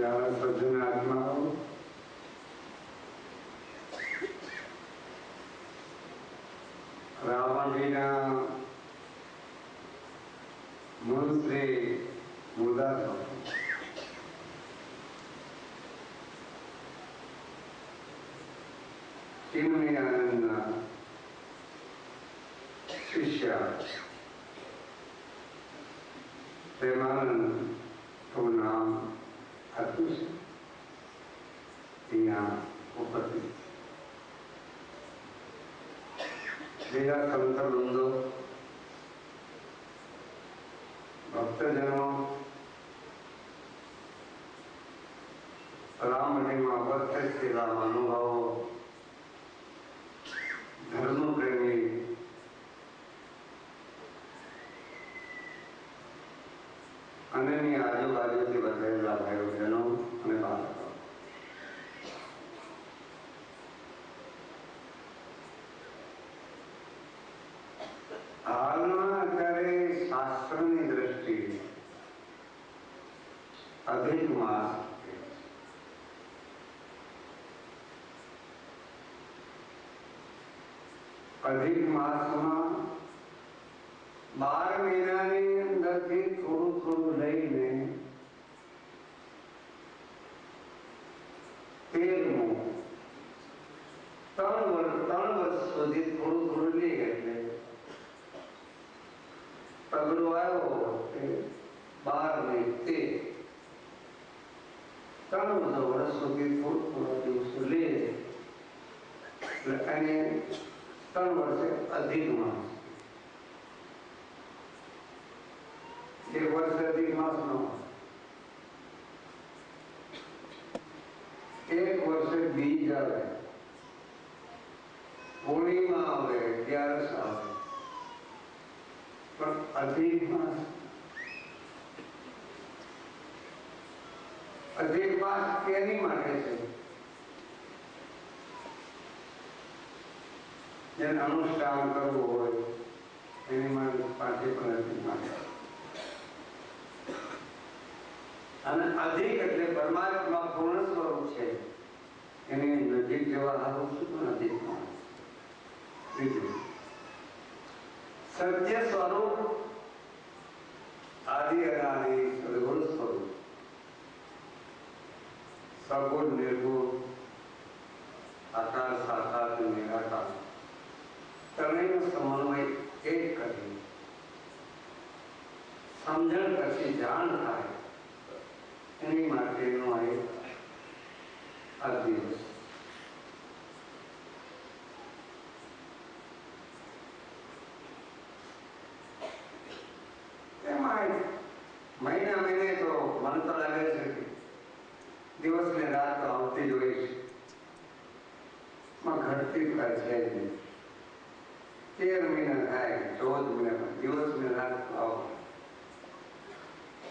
સજ્જન આત્માઓ રાવણજીના મૂળશ્રી મુદાન ચિન્મય આનંદના શિષ્ય પ્રેમાનંદ નું નામ હતું છે. ત્યાં ઉપસ્થિત બીજા સંત વૃંદો, ભક્તજનો, રામમંદિરમાં ઉપસ્થિત એવા મહાનુભાવો, ધર્મપ્રેમી અને એની આજુબાજુથી વધારેલા ભાઈઓ બહેનો અને બાળકો, હાલમાં અત્યારે શાસ્ત્રની દ્રષ્ટિએ અધિક માસ, અધિક માસમાં 12 મહિનાની અંદરથી થોડું થોડું લઈને 13મું 3 વર્ષ સુધી થોડું થોડું લઈ એટલે પગલો આવ્યો 12 ને 13 3 વર્ષ સુધી થોડું થોડું દિવસો લે એટલે એને 3 વર્ષે અધિક માસ, 1 વર્ષ અધિક માસ નો, 1 વર્ષે બીજ આવે, પૂર્ણિમા આવે, 11 આવે, પણ અધિક માસ કેની માટે છે? જેને અનુષ્ઠાન કરવું હોય એની માટે પાસે પણ અધિક માસ. અને અધિક એટલે પરમાત્મા પૂર્ણ સ્વરૂપ છે, એની નજીક જવા આવું શું અધિક માસ. બીજું સત્ય સ્વરૂપ, આદિ અનાદિ સદગુણ સ્વરૂપ, સગુણ નિર્ગુણ, આકાર સાકાર નિરાકાર, ત્રણેયનો સમન્વય એક કરી સમજણ પછી જાણ થાય એની માટેનો એક આ દિવસ. મહિને તો મન તો લાગે છે કે દિવસ ને રાત તો આવતી જ હોય છે, ઘટતી થાય છે જ નહીં. 13 મહિના થાય, 14 મહિના, દિવસ ને રાત તો આવો.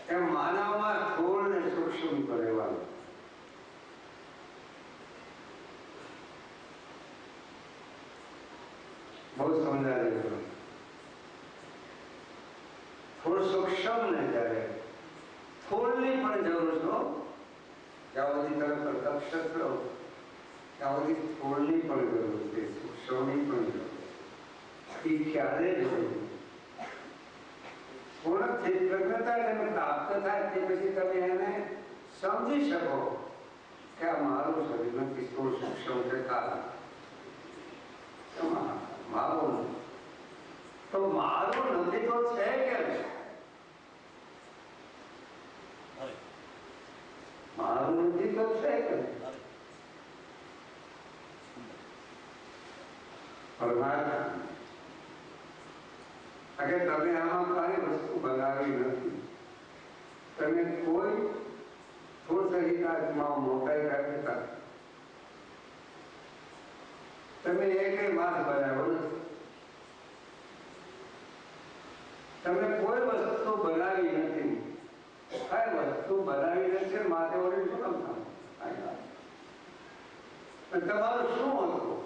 એમ માનવમાં સ્થૂળ ને સૂક્ષ્મ તો રહેવાનું. બહુ સમજાય. થોડું સૂક્ષ્મ ને ત્યારે થોડની પણ જરૂર છે. જ્યાં સુધી તમે પ્રત્યક્ષ કરો ત્યાં સુધી થોડની પણ જરૂર છે, સૂક્ષ્મની પણ જરૂર છે. એ ક્યારે જરૂર પૂર્ણ પ્રજ્ઞતા તમે પ્રાપ્ત થાય તે પછી તમે એને સમજી શકો કે આ મારું શરીર નથી, થોડું સૂક્ષ્મ છે કારણ મારું નથી. તો મારું નથી તો છે કેમ? મારું નથી તો છે કેમ? તમે આમાં કઈ વસ્તુ બનાવી નથી. તમે કોઈ થોડમાં મોટાઈ કાઢી હતા. તમે એક માસ બનાવ્યો નથી. તમે કોઈ વસ્તુ બનાવી નથી. કઈ વસ્તુ બનાવી નથી માટે વળી શું કામ થાય? તમારું શું હતું?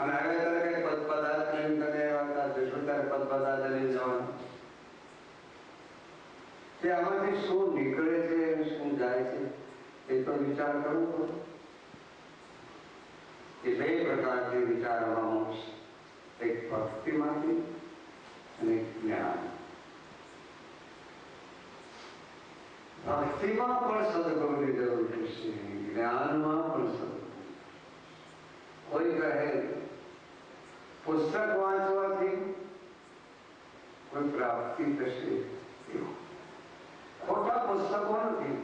અને હવે તારે કઈ પદ પદાર્થ લઈને તને પદ પદાર્થ લઈને જવાનું. કે આમાંથી શું નીકળે છે અને શું જાય છે એ તો વિચાર કરવો પડે. એ બે પ્રકારથી વિચારવા મળશે, એક ભક્તિમાંથી અને જ્ઞાન. ભક્તિમાં પણ સદગુરુની જરૂર પડશે, જ્ઞાનમાં પણ સદગુરુ. કોઈ કહે પુસ્તક વાંચવાથી કોઈ પ્રાપ્તિ થશે, ખોટા પુસ્તકો નથી.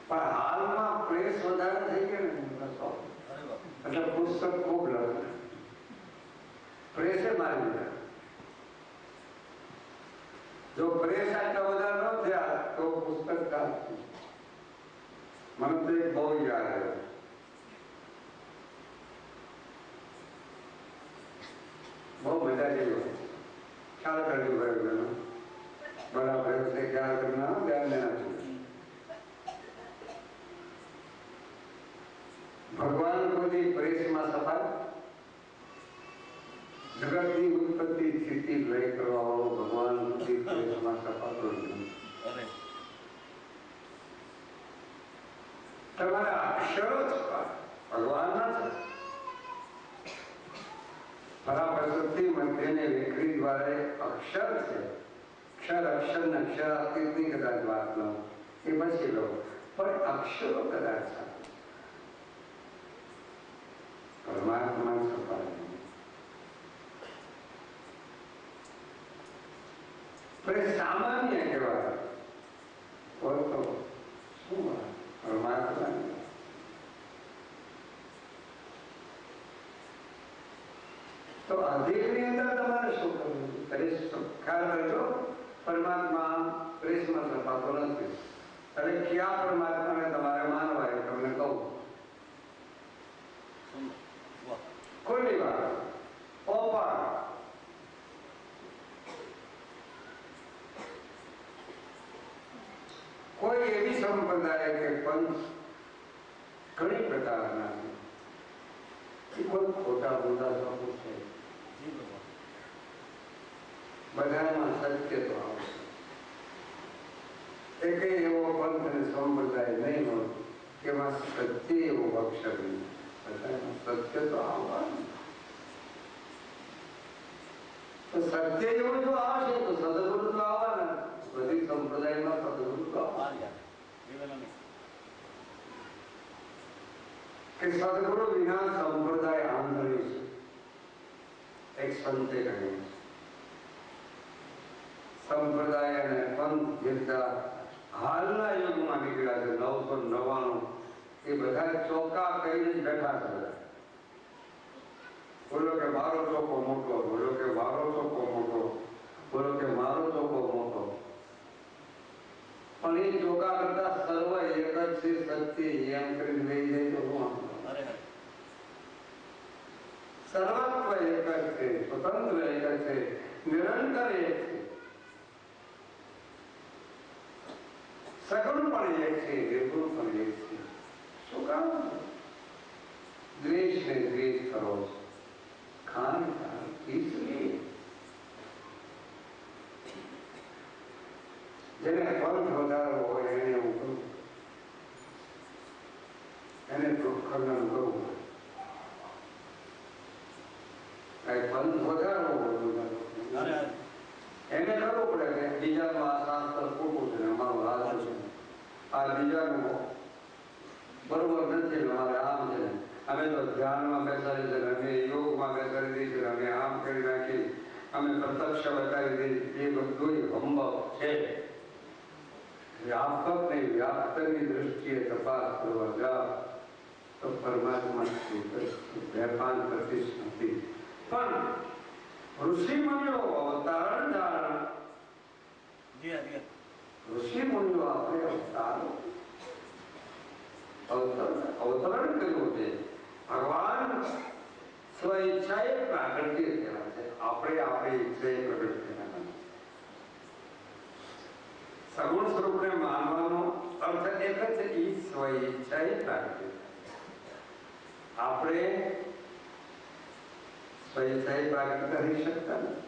પણ હાલમાં પ્રેસ વધારે થઈ ગયો ને એટલે પુસ્તક ખૂબ લખે, પ્રેસે મારી દીધા. જો પ્રેસ આટલા બધા ન થયા તો પુસ્તક કાઢ. મને તો એક બહુ યાદ આવ્યો. બહુ મજા જેવી ખ્યાલ કરજો ભાઈ, બરાબર છે, ખ્યાલ કરના ધ્યાન દેના છે. ભગવાન કોઈ પ્રેસમાં સફાય, જગતની ઉત્પત્તિ સ્થિતિ લય કરવા વાળો ભગવાન કોઈ પ્રેસમાં સફાતો નથી. તમારા અક્ષરો જ ભગવાનના છે. પરાપ્રકૃતિ મધ્યને વિકૃતિ દ્વારા અક્ષર છે. અક્ષર અક્ષર ને અક્ષરાતીતની કદાચ વાત ન એ પછી લો, પણ અક્ષરો કદાચ પરમાત્મા સફળ. સામાન્ય કહેવાય તો શું પરમાત્મા. તો અધિકની અંદર તમારે શું કરવું? ખ્યાલ કરજો, પરમાત્મા પ્રેસમાં સફાતો નથી. અરે ક્યાં પરમાત્માને તમારે માનવા એ તમને કહું. ખુલ્લી વાત, ઓપન. કોઈ એવી સંપ્રદાય કે પંથ ઘણી પ્રકારના કોઈ ખોટા બોલતા લોકો છે, બધામાં સત્ય તો આવશે. એક એવો પંથ અને સંપ્રદાય નહીં હોય કે એમાં સત્ય એવું અક્ષર નહીં. બધામાં સત્ય તો આવવાનું. તો સત્ય એવું જો આવશે તો સદગુરુ તો આવવાના. બધી સંપ્રદાયમાં સદગુરુ તો આવવાના. કે સદગુરુ વિના સંપ્રદાય આંધળી છે. એક સંતે કહ્યું સંપ્રદાય અને પંથ જેટલા હાલના યુગમાં નીકળ્યા છે 999 એ બધા ચોકા કહીને જ બેઠા છે. બોલો કે મારો ચોકો મોટો, બોલો કે મારો ચોકો મોટો, બોલો કે મારો ચોકો મોટો. પણ એ ચોકા કરતા સર્વ એક જ છે, સત્ય એમ કરીને લઈ જાય તો હું સર્વત્વ એક જ છે, સ્વતંત્ર એક જ છે, નિરંતર એક છે, સગુણ પણ એક છે, નિર્ગુણ પણ એક છે. શું કામ દ્વેષ ને દ્વેષ કરો છો? ખાન ખાન इसलिए જેને પંથ વધારો હોય એને એવું કરવું, એને ખંડન કરવું. કઈ પંથ વધારો હોય એને કરવું પડે કે બીજાનું આ શાસ્ત્ર ખોટું છે, અમારું હાલ છે, આ બીજાનું બરોબર નથી, અમારે આમ છે, અમે તો ધ્યાનમાં બેસાડી છે, અમે યોગમાં બેસાડી દઈએ છીએ, અમે આમ કરી નાખી, અમે પ્રત્યક્ષ બતાવી દઈએ. એ બધું હંબક છે. વ્યાપક ને વ્યાપ્તની દ્રષ્ટિએ તપાસ કરવા જાઓ તો પરમાત્મા વેપાન પ્રતિષ્ઠ નથી. પણ ઋષિ મુનિઓ અવતારણ ધારણ, ઋષિ મુનિઓ આપણે અવતરણ કર્યું છે. ભગવાન સ્વ ઈચ્છાએ પ્રાગટ્ય થયા છે. આપણે આપણી ઈચ્છાએ પ્રગટ થયા નથી. સગુણ સ્વરૂપને માનવાનો અર્થ એક જ છે, ઈ સ્વ ઈચ્છાએ પ્રાગટ્ય. આપણે સ્વ ઈચ્છાએ પ્રાગટ્ય કરી શકતા નથી.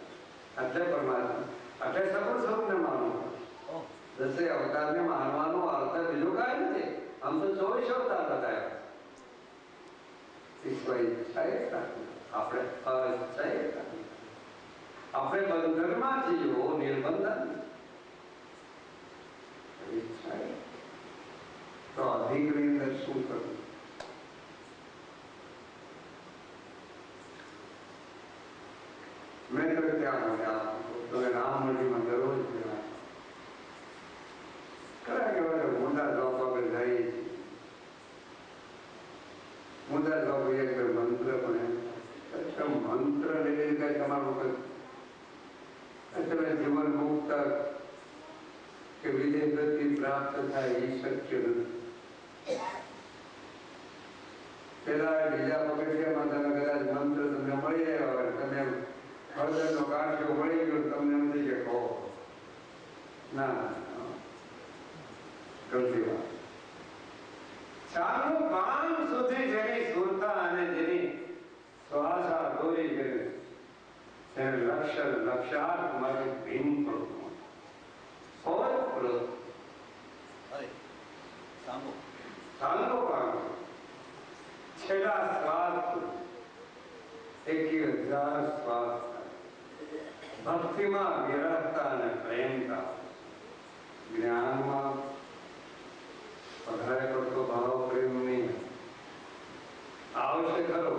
એટલે પરમાત્મા એટલે સગુણ સ્વરૂપને માનવું. 10 અવતારને માનવાનો અર્થ બીજો કાંઈ નથી. આમ તો 24 અવતાર બતાવ્યા. આપણે આપણે બંધનમાં જીવો, નિર્બંધન. તો અધિકની અંદર શું કરવું? મેં તો ત્યાં મળ્યા તમે રામમંદિરમાં દરરોજ કયા કહેવાય મોટા જોબ આપણે જઈએ છીએ. મોટા જોબ એક મંત્ર પણ મંત્ર લઈને કઈ તમારું તમે જીવન મુક્ત કે વિજય ગતિ પ્રાપ્ત થાય એ શક્ય નથી. પેલા બીજા પગથિયામાં તમે કદાચ મંત્ર તમને મળી આવ્યા હોય, તમે હૃદયનો કાંઠો મળી ગયો, તમને એમ થઈ કે કહો ના ગલતી વાત. ચાલુ કામ સુધી જેની સુરતા અને જેની શ્વાસા દોરી છે તેને લક્ષ્યાર્થ માટે ભીમ પડવું ચાલો કામ છેલ્લા શ્વાસ 21,000 શ્વાસ ભક્તિમાં વિરહતા અને પ્રેમતા, જ્ઞાનમાં વધારે પડતો ભાવ પ્રેમ નહીં આવશે ખરો,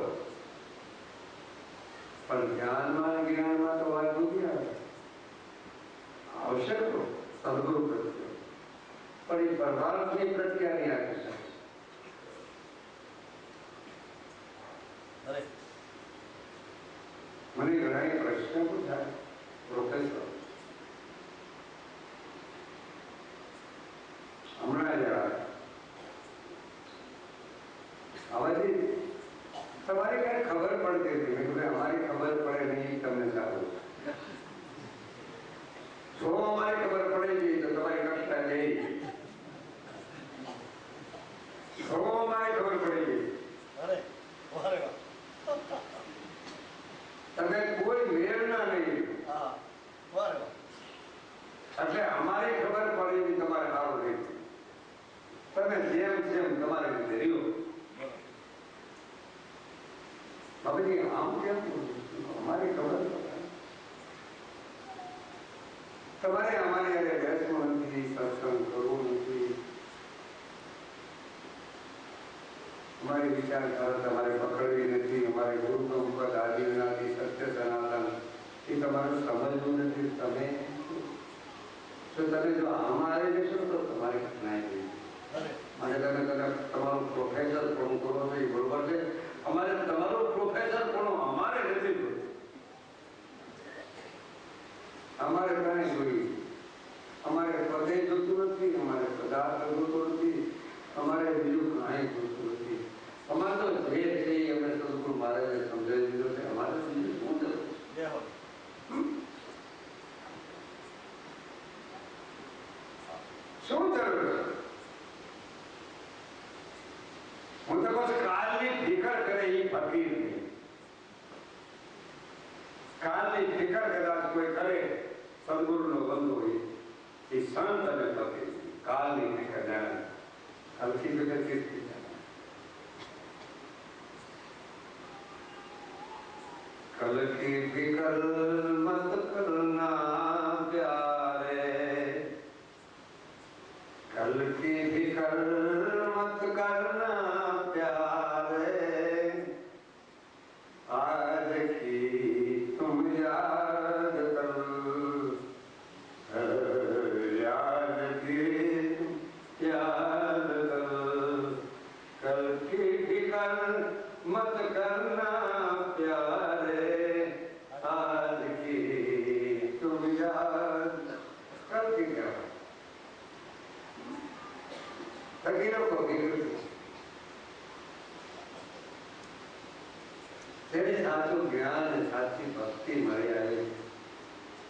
પણ જ્ઞાનમાં તો વાત નથી આવશે ખરો સદગુરુ પ્રત્યે, પણ એ પ્રભાવની પ્રક્રિયા નહીં આપી શકે. મને ઘણા પ્રશ્ન પૂછાય પ્રોફેસર. હમણાં આવાથી તમારી કઈ ખબર પડતી હતી. મેં કીધું અમારી ખબર પડે નહીં તમને સારું. જો અમારી ખબર પડે ગઈ તો તમારી કક્ષા જઈ. જો અમારી ખબર પડી ગઈ તમે કોઈ મેળના નહીં. એટલે અમારી ખબર પડી ગઈ તમારે સારું નહીં. તમે જેમ જેમ તમારી રીતે રહ્યો. બાબુજી આમ કેમ અમારી ખબર તમારે અમારી યારે બેસવું નથી, સત્સંગ કરવું નથી, અમારી વિચારધારા તમારે પકડવી નથી, અમારે ગુરુ પદ આદિનાથી સત્ય સનાતન એ તમારું સમજવું નથી. તમે જો અમારે જશો તો તમારી કઠિનાઈ થઈ. અને તમે તમારું પ્રોફેસર પણ કરો છો એ બરોબર છે. અમારે તમારું પ્રોફેસર પણ અમારે નથી જોયું. અમારે કાંઈ જોયું. અમારે પદે જોતું નથી, અમારે પદાર્થ જોતો નથી, અમારે બીજું કાંઈ જોતું નથી. અમારે તો જે છે એ અમે સદગુરુ મહારાજે સમજાવી દીધો છે. અમારે બીજું શું જરૂર? શું જરૂર છે? હું તો બસ કાલની ફિકર કરે એ ફકીર નહીં. કાલની ફિકર કદાચ કોઈ કરે સદગુરુનો બંધુ હોય એ સંત અને ફકીર. કાલની ફિકર જાણે કાલથી ફિકર કેટલી कल की फिकर मत करना प्यारे, कल की फिकर मत करना प्यारे, आज की तुम याद कर, याद की याद कर, कल की फिकर मत करना प्यारे, आज की तुम याद. कल की क्या फकीरों को तेरे साचું જ્ઞાન સાચી ભક્તિ મળી આવે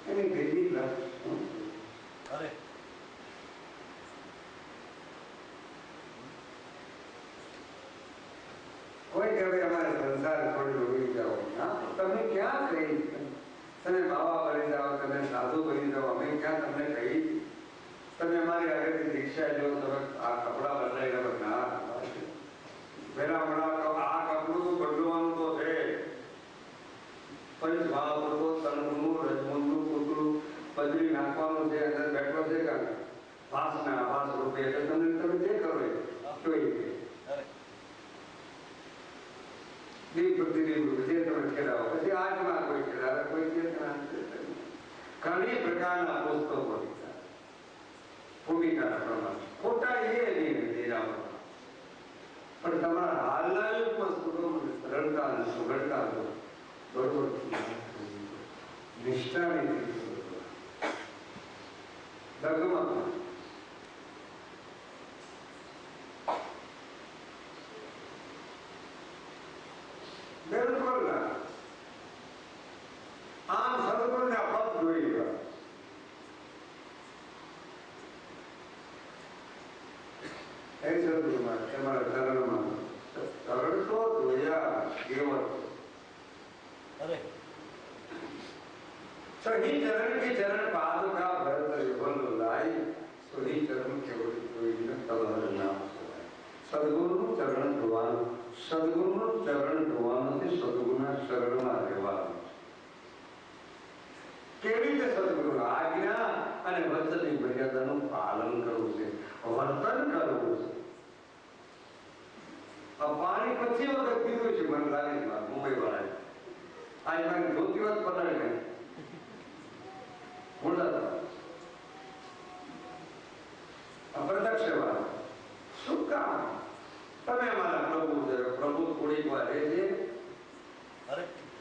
એની ભેગી લક્ષ. અરે કોઈ કહેવાય અમારે સંસાર છોડી ઉડી જાઓ. તમે ક્યાં કહી તમે બાવા બની જાઓ, તમે તમે સાધુ બની જાઓ, અમે ક્યાં તમને કહી તમે અમારી આગળથી દીક્ષા લો, તમે આ કપડાં બદલાઈ ગયો ના પેલા હમણાં આ કપડું તો બદલવાનું તો છે. પંચ મહાપૂર્વો તનનું રજમૂનનું પૂતળું બદલી નાખવાનું છે, અંદર બેઠો છે કે વાસના આભાસ રૂપે એટલે તમે જે કરો એ જોઈ દીપ પ્રતિદીપ જે તમે ખેલાવો પછી આજમાં કોઈ ખેલાવે કોઈ ચેતના ઘણી પ્રકારના પુસ્તકો ભૂમિકા પ્રમાણે ખોટા એ નહીં પણ તમારા હાલના પુસ્તકો સરળતા અને સુઘડતા બરોબર નિષ્ઠાની દગમાં બિલકુલ ના આમ સદગુણ ના પદ જોઈ ગયા એ સદગુણમાં તમારા ચરણમાં ચરણ તો જોયા કેવળ सही चरण के चरण पादुका भरत युगल लाई सही चरण केवल कोई न तलहर नाम सदगुरु चरण धोवान सदगुरु चरण धोवान से सदगुना शरण માં રહેવાનું કેવી રીતે સદગુરુ આજ્ઞા અને વચનની મર્યાદાનું પાલન કરવું છે, વર્તન કરવું છે. આ પાણી પછી વખત પીધું છે મને લાગે છે મુંબઈ વાળાએ આજ મારી ધોતીવત પલાળી ગઈ અપ્રત્યક્ષ શું કામ તમે અમારા પ્રભુ પ્રભુ થોડીક વાર રહેજે.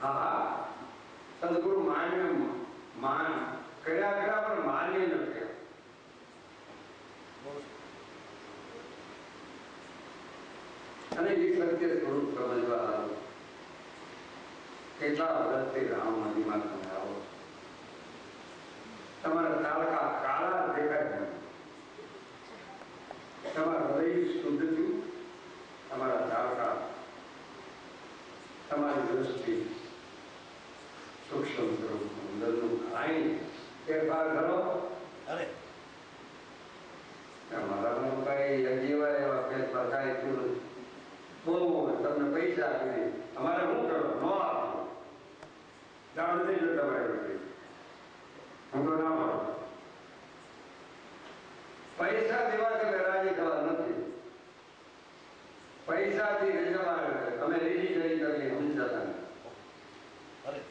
હા સદગુરુ માન્ય માન કર્યા પણ માન્ય નથી. અને એ સત્ય સ્વરૂપ સમજવા કેટલા વર્ષથી રામ મંદિરમાં તમે આવો તમારા તાલકા કાળા દેખાય, તમારા હૃદય શુદ્ધ થયું, તમારા તાલકા તમારી દ્રષ્ટિ સૂક્ષ્મ સ્વરૂપ અંદરનું કાંઈ ફેરફાર કરો. મારામાં કઈ જેવા એવા ફેરફાર કાંઈ થયું નથી. બહુ તમને પૈસા આપી અમારે શું કરો ન આપો જાણ નથી જો તમારે હું તો ના પાડું. પૈસા દેવાથી રાજી થવા નથી, પૈસાથી રીઝવા અમે રીઝી કરી તમે સમજાતા નથી.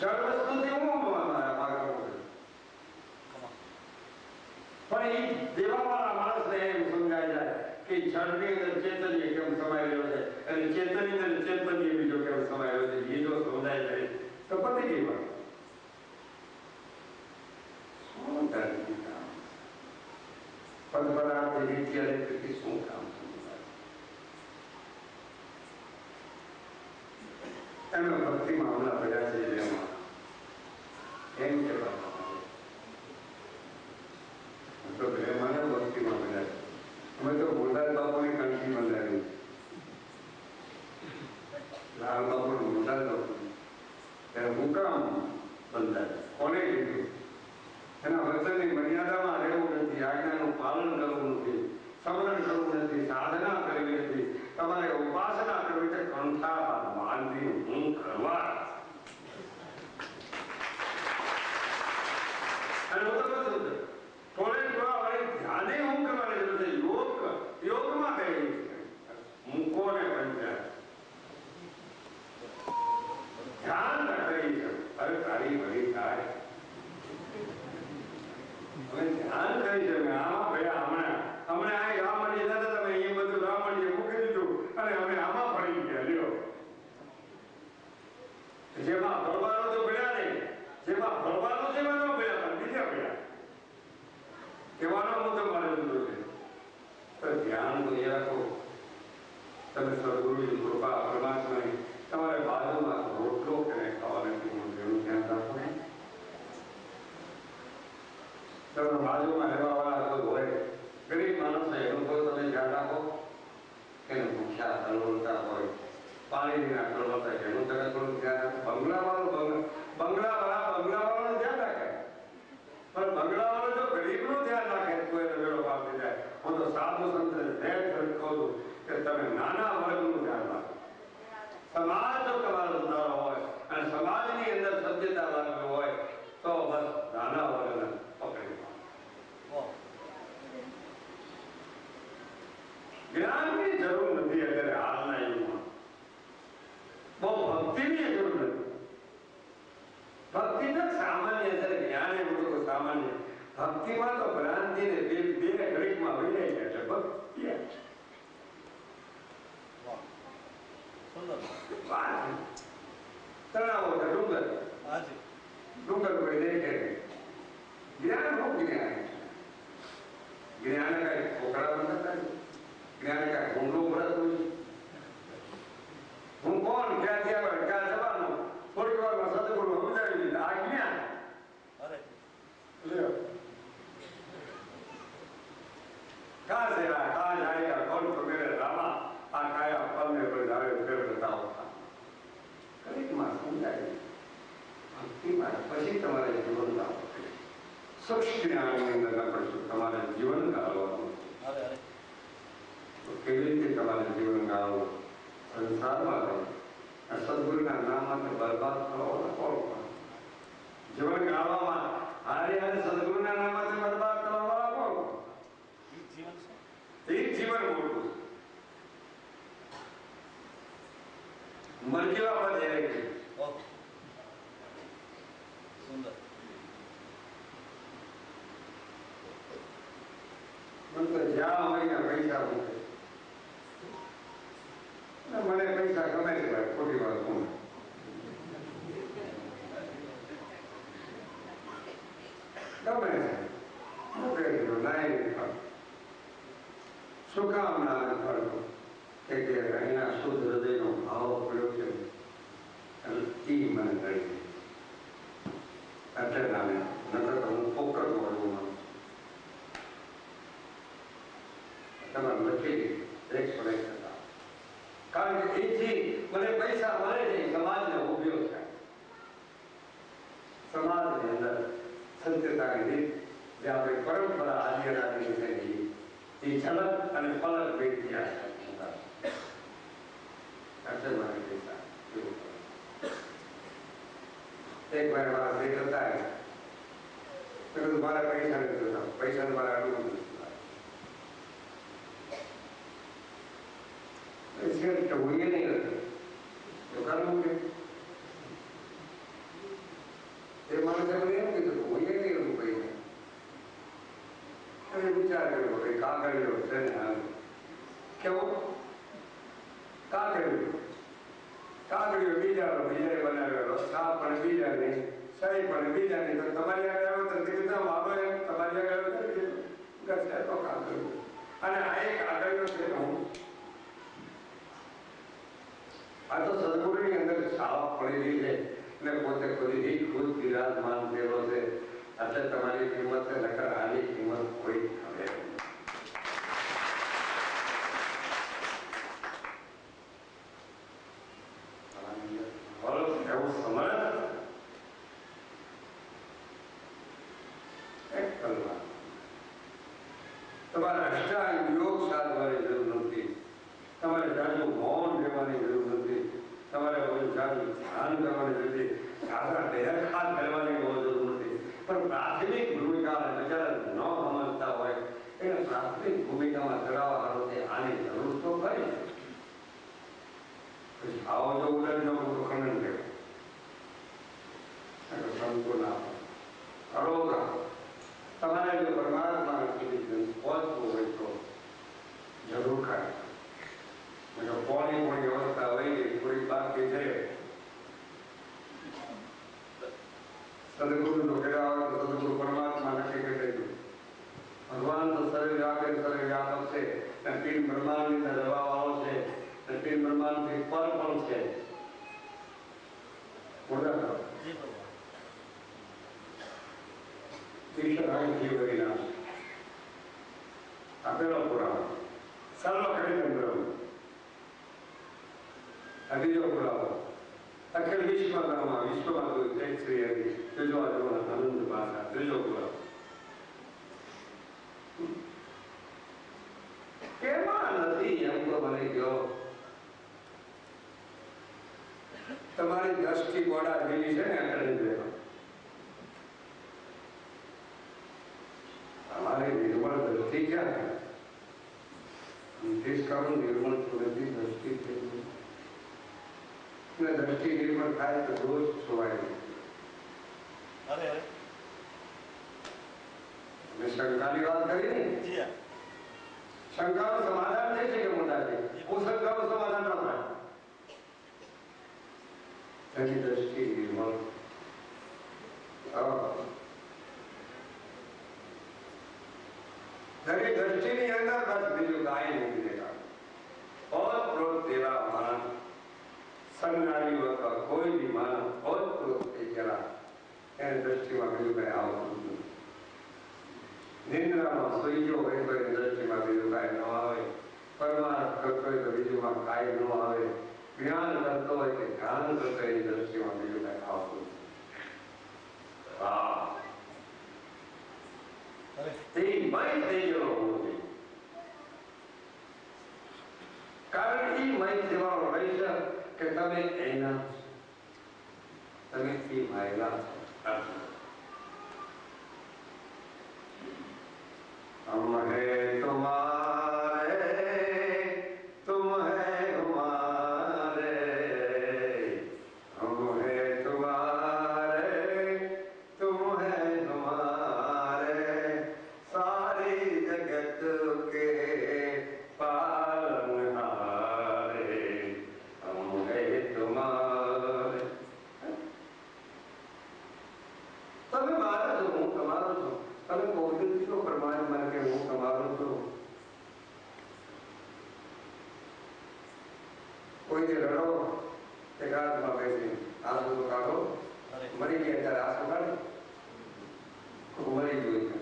જળ વસ્તુથી હું મારા માગવાનું પણ એ દેવાવાળા માણસને એમ સમજાય જાય કે જળની અંદર ચેતન્ય કેમ સમાયેલો છે અને ચેતનની અંદર ચેતન્ય બીજો કેમ સમાયેલો છે. એ જો સમજાય જાય તો પતી ગઈ વાત. પદપરાર્થ વિદ્યાલય શું કામ એમને ભક્તિમાં હમણાં પડ્યા છે એમાં એમ કહેવા તો મને ભક્તિમાં પડ્યા છે. અમે તો મોટા બાપુની કંઠી બંધાવી લાલ બાપુ મોટા બાપુ ત્યારે હું કામ બંધાય કોને કીધું એના વચનની મર્યાદામાં રહેવું નથી, આજ્ઞાનું પાલન કરવું નથી, સમરણ કરવું નથી, સાધના કરવી નથી, તમારે ઉપાસના કરવી છે કંઠા બાંધી હું કરવા થોડે થોડા વળી ધ્યાને હું કરવાની જરૂર છે. યોગમાં કઈ મૂકો ને પંચાયત ધ્યાન કરી છે. અરે તારી વળી થાય અમે ધ્યાન કરી છે આમાં ભયા હમણાં આ રામણીએ દાદા તમે એ બધું રામણીએ મૂકી દીધું અને અમે આમાં પડી ગયા લ્યો. જેમાં ભરવાનું તો ભર્યા નહીં, જેમાં ભરવાનું છે એમાં ન ભર્યા પણ બીજા ભર્યા કહેવાનો મુદ્દો મારે જુદો છે. તો ધ્યાન તો એ રાખો તમે સદગુરુની કૃપા પરમાત્માની તમારે બાજુમાં રોટલો કે ખાવા નથી મળતું એનું ધ્યાન રાખો ને. તમે બાજુમાં રહેવા વાળા કોઈ હોય ગરીબ માણસ હોય એનું કોઈ તમે ધ્યાન રાખો. એનું ભૂખ્યા તળવળતા હોય પાણી વિના તળવળતા એનું તમે થોડું ધ્યાન રાખો. બંગલા વાળાનું ધ્યાન રાખે કે તમે નાના વર્ગનું ધ્યાન રાખો. સમાજ જો તમારો સુધારો હોય અને સમાજની અંદર સભ્યતા લાગવી હોય તો બસ નાના વર્ગને પકડી લો. જ્ઞાનની જરૂર નથી અત્યારે હાલના યુગમાં. બહુ ભક્તિની જરૂર નથી. ભક્તિ તો સામાન્ય છે, જ્ઞાન એ બધું સામાન્ય. ભક્તિમાં તો ભ્રાંતિને બે ઘડીકમાં વહી જાય છે. ભક્તિ તણાવો છે ડુંગર. ડુંગર કોઈ દેખે જ્ઞાન હું જ્ઞાન જ્ઞાન કઈ છોકરા બનતા જ્ઞાન કઈ ઊંડું ભરતું છે. હું કોણ ક્યાંથી આવે ક્યાં જવાનું થોડી વારમાં સદગુરુ સમજાવી દીધા. આ જ્ઞાન. कहाँ से आया, कहाँ जाएगा, कौन तो मेरे रामा आ काया फल में पर जावे फिर बताओ था. करीब मार समझाए भक्ति मार પછી તમારે જીવન ગાળો સૂક્ષ્મ જ્ઞાનની અંદર પડશે તમારે જીવન ગાળવાનું. તો કેવી રીતે તમારે જીવન ગાળવું સંસારમાં રહો સદગુરુના નામ માટે બરબાદ થવાના કોણ જીવન ગાળવામાં હારે હારે સદગુરુના નામ માટે બરબાદ થવાવાળા કોણ? એક જીવન મોટું મરજીવા પર જાય છે. સુંદર. મને તો જ્યાં હોય ત્યાં પૈસા મૂકે. મને પૈસા ગમે છે ભાઈ, ખોટી વાત કોણ? ગમે છે મૂકે છે ના શું કામ ના કરતો કે એના શુદ્ધ હૃદયનો ભાવ પડ્યો છે અને એ મને કરી એટલે નામે નકર હું પોકર દોડવું તમારે લખી એક સમય થતા. કારણ કે એથી મને પૈસા મળે છે સમાજને ઉપયોગ થાય. સમાજની અંદર સત્યતાની રીત જે આપણી પરંપરા આદિ અનાદિની છે એ ઝલક અને ફલક ભેટથી આશા મારી પૈસા એક વાર મારા ભેટ હતા મારા પૈસા નથી જોતા, પૈસા મારા અનુભવ નથી. હું એ નહીં નથી તો કરવું કે એ માણસે મને એમ કીધું હું એ નહીં હતું પૈસા. અને વિચાર કર્યો કે કાગળિયો છે ને કેવો કાગળિયો બીજાનો બીજાએ બનાવેલો, છાપ પણ બીજાની, સહી પણ બીજાની. તો તમારી આગળ આવ્યો તો કીધું વાપરો એમ તમારી આગળ આવ્યો ઘસે તો કાગળિયો. અને આ એક કાગળિયો છે હું આ તો સદગુરુની અંદર છાપ પડેલી છે ને પોતે ખુદથી ખુદ બિરાજમાન થયેલો છે. એટલે તમારી કિંમત છે નકર આની કિંમત કોઈ હવે એવું સમજ એક કલાક તમારે અષ્ટાંગ યોગ સાધવાની જરૂર નથી. તમારે જાજુ મૌન રહેવાની જરૂર નથી. તમારે જાજુ ધ્યાન કરવાની નથી. સારા દેહખાત કરવાની બહુ જરૂર નથી. પણ પ્રાથમિક ભૂમિકા બજાર ન સમજતા હોય એને પ્રાથમિક ભૂમિકામાં ધરાવવા હારું આની જરૂર તો ખરી. પછી આવો જો ઉલટ ન તો ખંડન કહેવાય. સંતો અરોગા તમારે જો પરમાત્મા સુધી પહોંચવું હોય તો જરૂર ખાય. જો કોની કોની અવસ્થા હોય ગઈ થોડી બાકી છે સદગુરુ નો કર્યા હોય તો સદગુરુ પરમાત્મા નક્કી કરી દીધું. ભગવાન તો શરીર વ્યાપે શરીર વ્યાપક છે અને તીન બ્રહ્માંડ ની દવા વાળો છે અને તીન બ્રહ્માંડ થી પર પણ છે. આપેલો પુરાવો સર્વ ખરીદ બીજો પુરાવો અખિલ વિશ્વમાં જોયું શ્રી હરિ ત્રીજો આનંદ ભાષા ત્રીજો પુરાવો. કેમાં નથી એમ તો મને તમારી દ્રષ્ટિ ગોળા જેવી છે ને એટલે જ हमारे निर्मल दृष्टि क्या है? जिसका निर्मल प्रवृत्ति दृष्टि दृष्टि निर्मल થાય તો રોજ છોવાય અરે મેં શંકાની વાત કરી ને શંકાનું સમાધાન થઈ છે કે મોટા છે હું શંકાનું સમાધાન ન થાય એની દૃષ્ટિ નિર્મળ तेरी दृष्टि ની અંદર બસ બીજું કાંઈ નહીં દેખા बहुत प्रोत तेरा मन संगारी होता कोई भी मन बहुत प्रोत से जरा तेरी दृष्टि में बीजू कहीं आवતું નથી નિંદ્રામાં સુઈ ગયો હોય તો એની દૃષ્ટિમાં બીજું કાંઈ ન આવે પરમાર્થ કરતો હોય તો બીજુમાં કાંઈ ન આવે જ્ઞાન કરતો હોય કે ધ્યાન કરતો એની દૃષ્ટિમાં બીજું કાંઈ આવતું નથી તે મય થઈ ગયો હોવો કારણ એ મય થવાનો રહેશે કે તમે એના તમે એ માયલા हम है तुम्हारे तुम है हमारे हम है तुम्हारे तुम है हमारे सारी जगत के पालनहारे हम है तुम्हारे તમે મારા છો હું તમારો છું તમે કોઈ છો પરમાત્મા કે હું તમારો છું કોઈ રડો એકાદમાં બેસી આંસુ તો કાઢો મરી ગયા ત્યારે આંસુ કાઢે મરી ગયું છે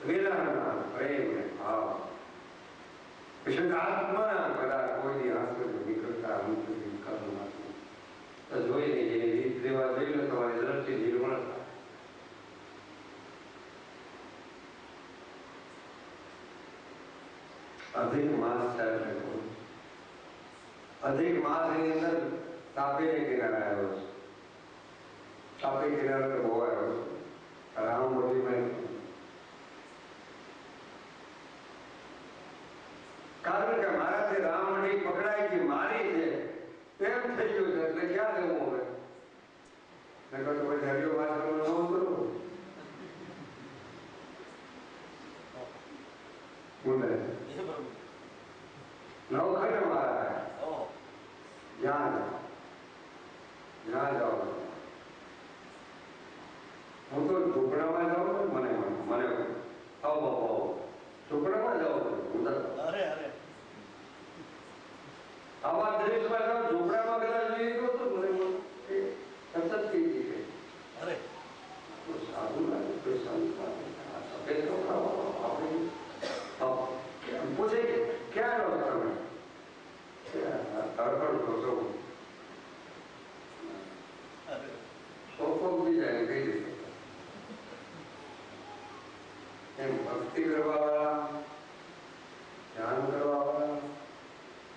વિરહના પ્રેમને ભાવ વિશુદ્ધાત્મા કદાચ કોઈ આંસુ નીકળતા હું નીકળતું નથી તો જોઈને જેની રીત રેવા જોઈ લો તમારી દ્રષ્ટિ નિર્મળ થાય अधिक मास चाहे अधिक मास ની અંદર તાપી ને કિનારે આવ્યો છે તાપી કિનારે તો બહુ આવ્યો છે રામ મોટી માં કારણ કે મારાથી રામમણી પકડાય કે મારી છે એમ થઈ ગયું છે એટલે ક્યાં જવું હવે નકર તો પછી હરિયો માસ ન કરું બોલે નવખંડ મારા જ્યાં જાઓ હું તો ઝૂંપડામાં જાઉં છું મને આવો ઝૂંપડામાં જાઉં છું આવા દેશમાં જાઉં ઝૂંપડામાં કદાચ જોઈએ તો મને સતત થઈ જશે સાધુ લાગે કોઈ સંત લાગે સફેદ કપડા આપણે पूछे क्या लो તમે તરફડ જોશો બી જાય કઈ રીતે એમ ભક્તિ કરવા વાળા ધ્યાન કરવા વાળા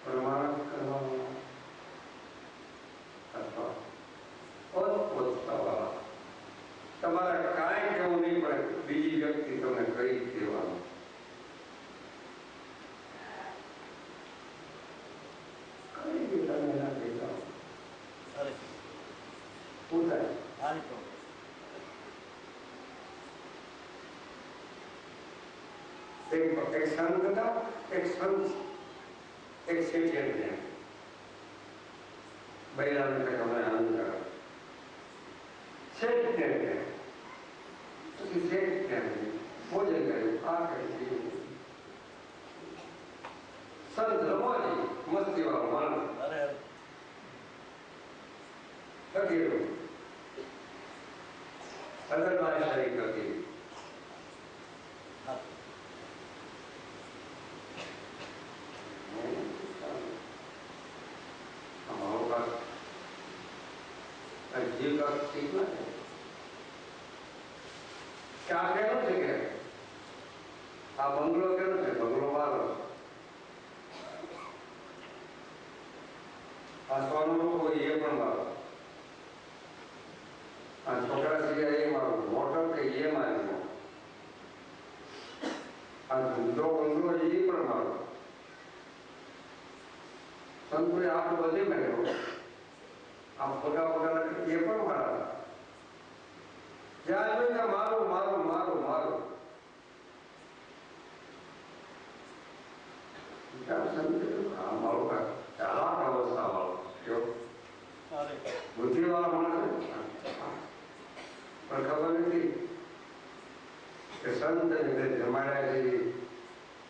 પ્રમાણ કરવા વાળા અથવા પોતપોતા વાળા તમારે કાંઈ કેવું નહીં પડે બીજી વ્યક્તિ તમને કઈ દેવાનું एक संत था एक संत एक सेठ है बैला में तक हमें आनंद करा सेठ कहते हैं उसी सेठ कहते हैं भोजन करें आ करके संत रमोजी मस्ती वाला मानस फकीर अदरबाज शरीफ फकीर जीव का सीखना है क्या कहना है आ बंगलो कहना है बंगलो वालो आ આપણે બધી મેળવ્યો આ ફોટા ફોટા એ પણ મારા જ્યાં જોઈને મારું મારું મારું મારું મારું ચાલાક અવસ્થા વાળો બુદ્ધિ વાળા માણસ પણ ખબર નથી કે સંત જમાડ્યા છે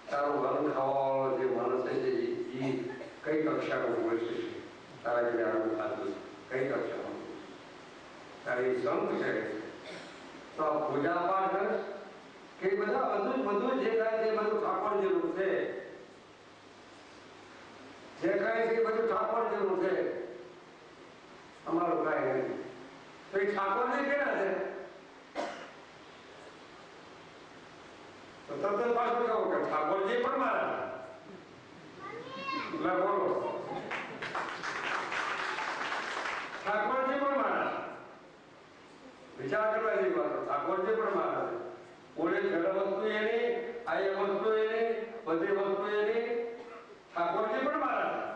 તારું વન ખાવા વાળો જે માણસ છે એ કઈ કક્ષાનો હોય છે તારા ઘરે આવું ખાધું કઈ કક્ષાનો તારી સંત છે તો આ પૂજા પાઠ કરે કે બધા બધું જે કાંઈ છે બધું ઠાકોરજીનું છે જે કાંઈ છે બધું ઠાકોરજીનું છે અમારું કાંઈ નથી તો એ ઠાકોરજી કેના છે તો તદ્દન પાછું કહું કે ઠાકોરજી પણ મારા બોલો ઠાકોરજી પણ મારા વિચાર કરવા જેવી વાત ઠાકોરજી પણ મારા છે ઓલી જળ વસ્તુ એની આ એક વસ્તુ એની બધી વસ્તુ એની ઠાકોરજી પણ મારા છે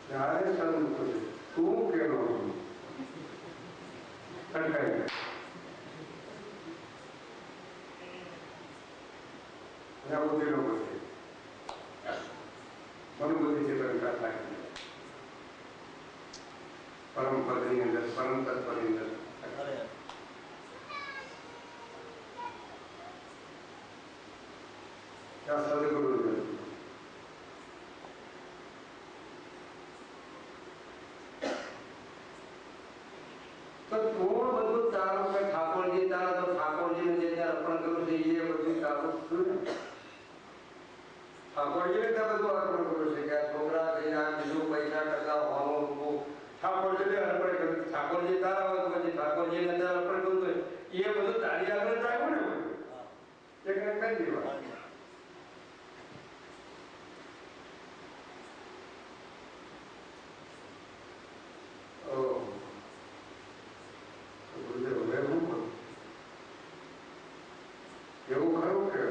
જ્યારે સંત પૂછે તું કેનો અટકાઈ બુદ્ધિ નો પૂછે મનોબુદ્ધિ છે તરીકા થાય પરમ પદની અંદર પરમ તત્વની અંદર ત્યાં સદગુરુ તો થોડું બધું તારું કે ઠાકોરજી તારા તો ઠાકોરજીને જે ત્યાં અર્પણ કર્યું છે એ બધું તારું શું ને ઠાકોરજીને ત્યાં બધું અર્પણ કર્યું છે કે આ છોકરા છે આ બીજું પૈસા ટકા હોવાનું રૂપું ઠાકોરજીને અર્પણ કર્યું ઠાકોરજી તારા હોય પછી ઠાકોરજીને ત્યાં અર્પણ કર્યું એ બધું તારી આગળ ચાલ્યું ને બધું એ કઈ કઈ દેવા એવું ખરું કે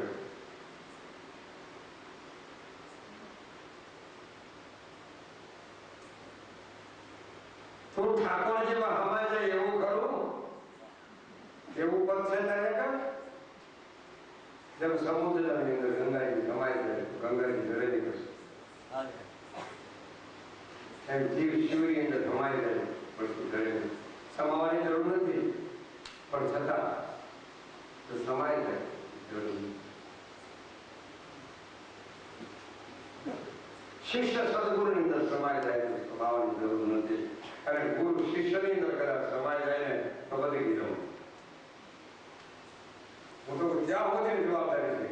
તું ઠાકોરજીમાં હમાઈ જાય એવું ખરું એવું પદ છે તારે કે જેમ સમુદ્રની અંદર ગંગાજી હમાઈ જાય ગંગાજી જરે નીકળશે એમ જીવ શિવની અંદર હમાઈ જાય પછી જરે સમાવાની જરૂર નથી પણ છતાં તો સમાઈ જાય શિષ્ય સદગુરુની અંદર સમાય જાય સમાવાની જરૂર નથી અને ગુરુ શિષ્યની અંદર કદાચ સમાય જાય ને તો બધી ગીધું હું તો જ્યાં સુધીની જવાબદારી છે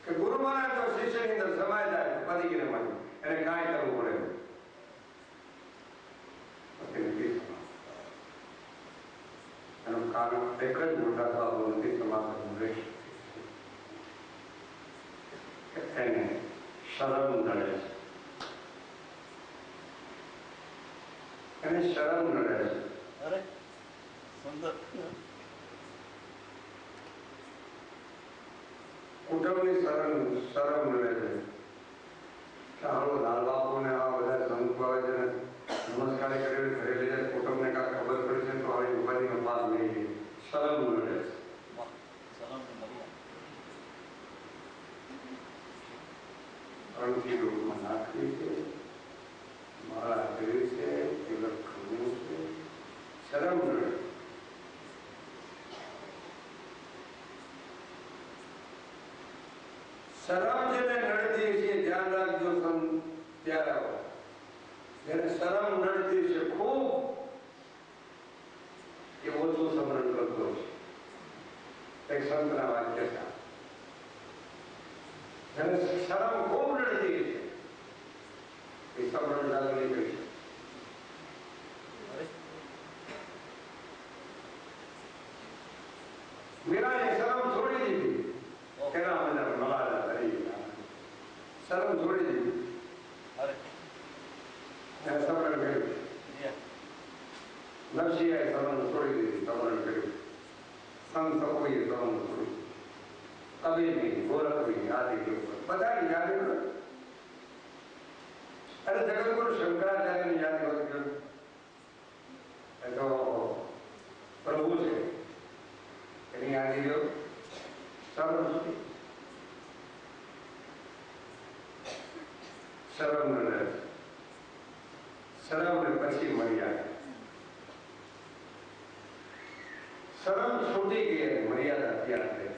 કે ગુરુ મહારાજ તો શિષ્યની અંદર સમાય જાય તો બધી ગીરે માની એને કાંઈ કરવું પડે એનું કારણ એક જ મોટા સ્વાભાવ નથી સમાપ્ત રહેશે એને શરમ નડે છે એને શરમ નડે છે અરે સુંદર કુટુંબની શરમ નડે છે ચાલો લાલ બાપુ ને આ બધા સંત આવે છે ને નમસ્કાર કરી ઘરે લઈ જાય કુટુંબને કાંઈ ખબર પડે છે તો આવી ઉપાધિનો પાર નહીં લે શરમ નડે છે અંતિમ રૂપમાં નાખવી છે માળા કરી છે તિલક ખવું છે શરમ નડે શરમ જેને નડતી છે ધ્યાન રાખજો ત્યારે આવો જેને શરમ નડતી છે ખૂબ એ ઓછું સ્મરણ કરતો છે એક સંતના વાક્ય છે જેને શરમ ખૂબ નડતી છે એ સ્મરણ ચાલુ નહીં કરી શકે મીરાએ શરમ છોડી દીધી કેના મને મલાલા કરી શરમ છોડી દીધી એને સ્મરણ કર્યું નરસિંહે શરમ છોડી દીધી સ્મરણ કર્યું સંત સકોએ શરમ છોડી યાદી બધાની યાદી કરો. અરે જગતગુરુ શંકરાચાર્યની યાદી હોય એ તો પ્રભુ છે એની યાદી લો. શરમ સુધી શરમ ને શરમ ને પછી મર્યાદા. શરમ છૂટી ગઈ અને મર્યાદા ત્યાગ થઈ.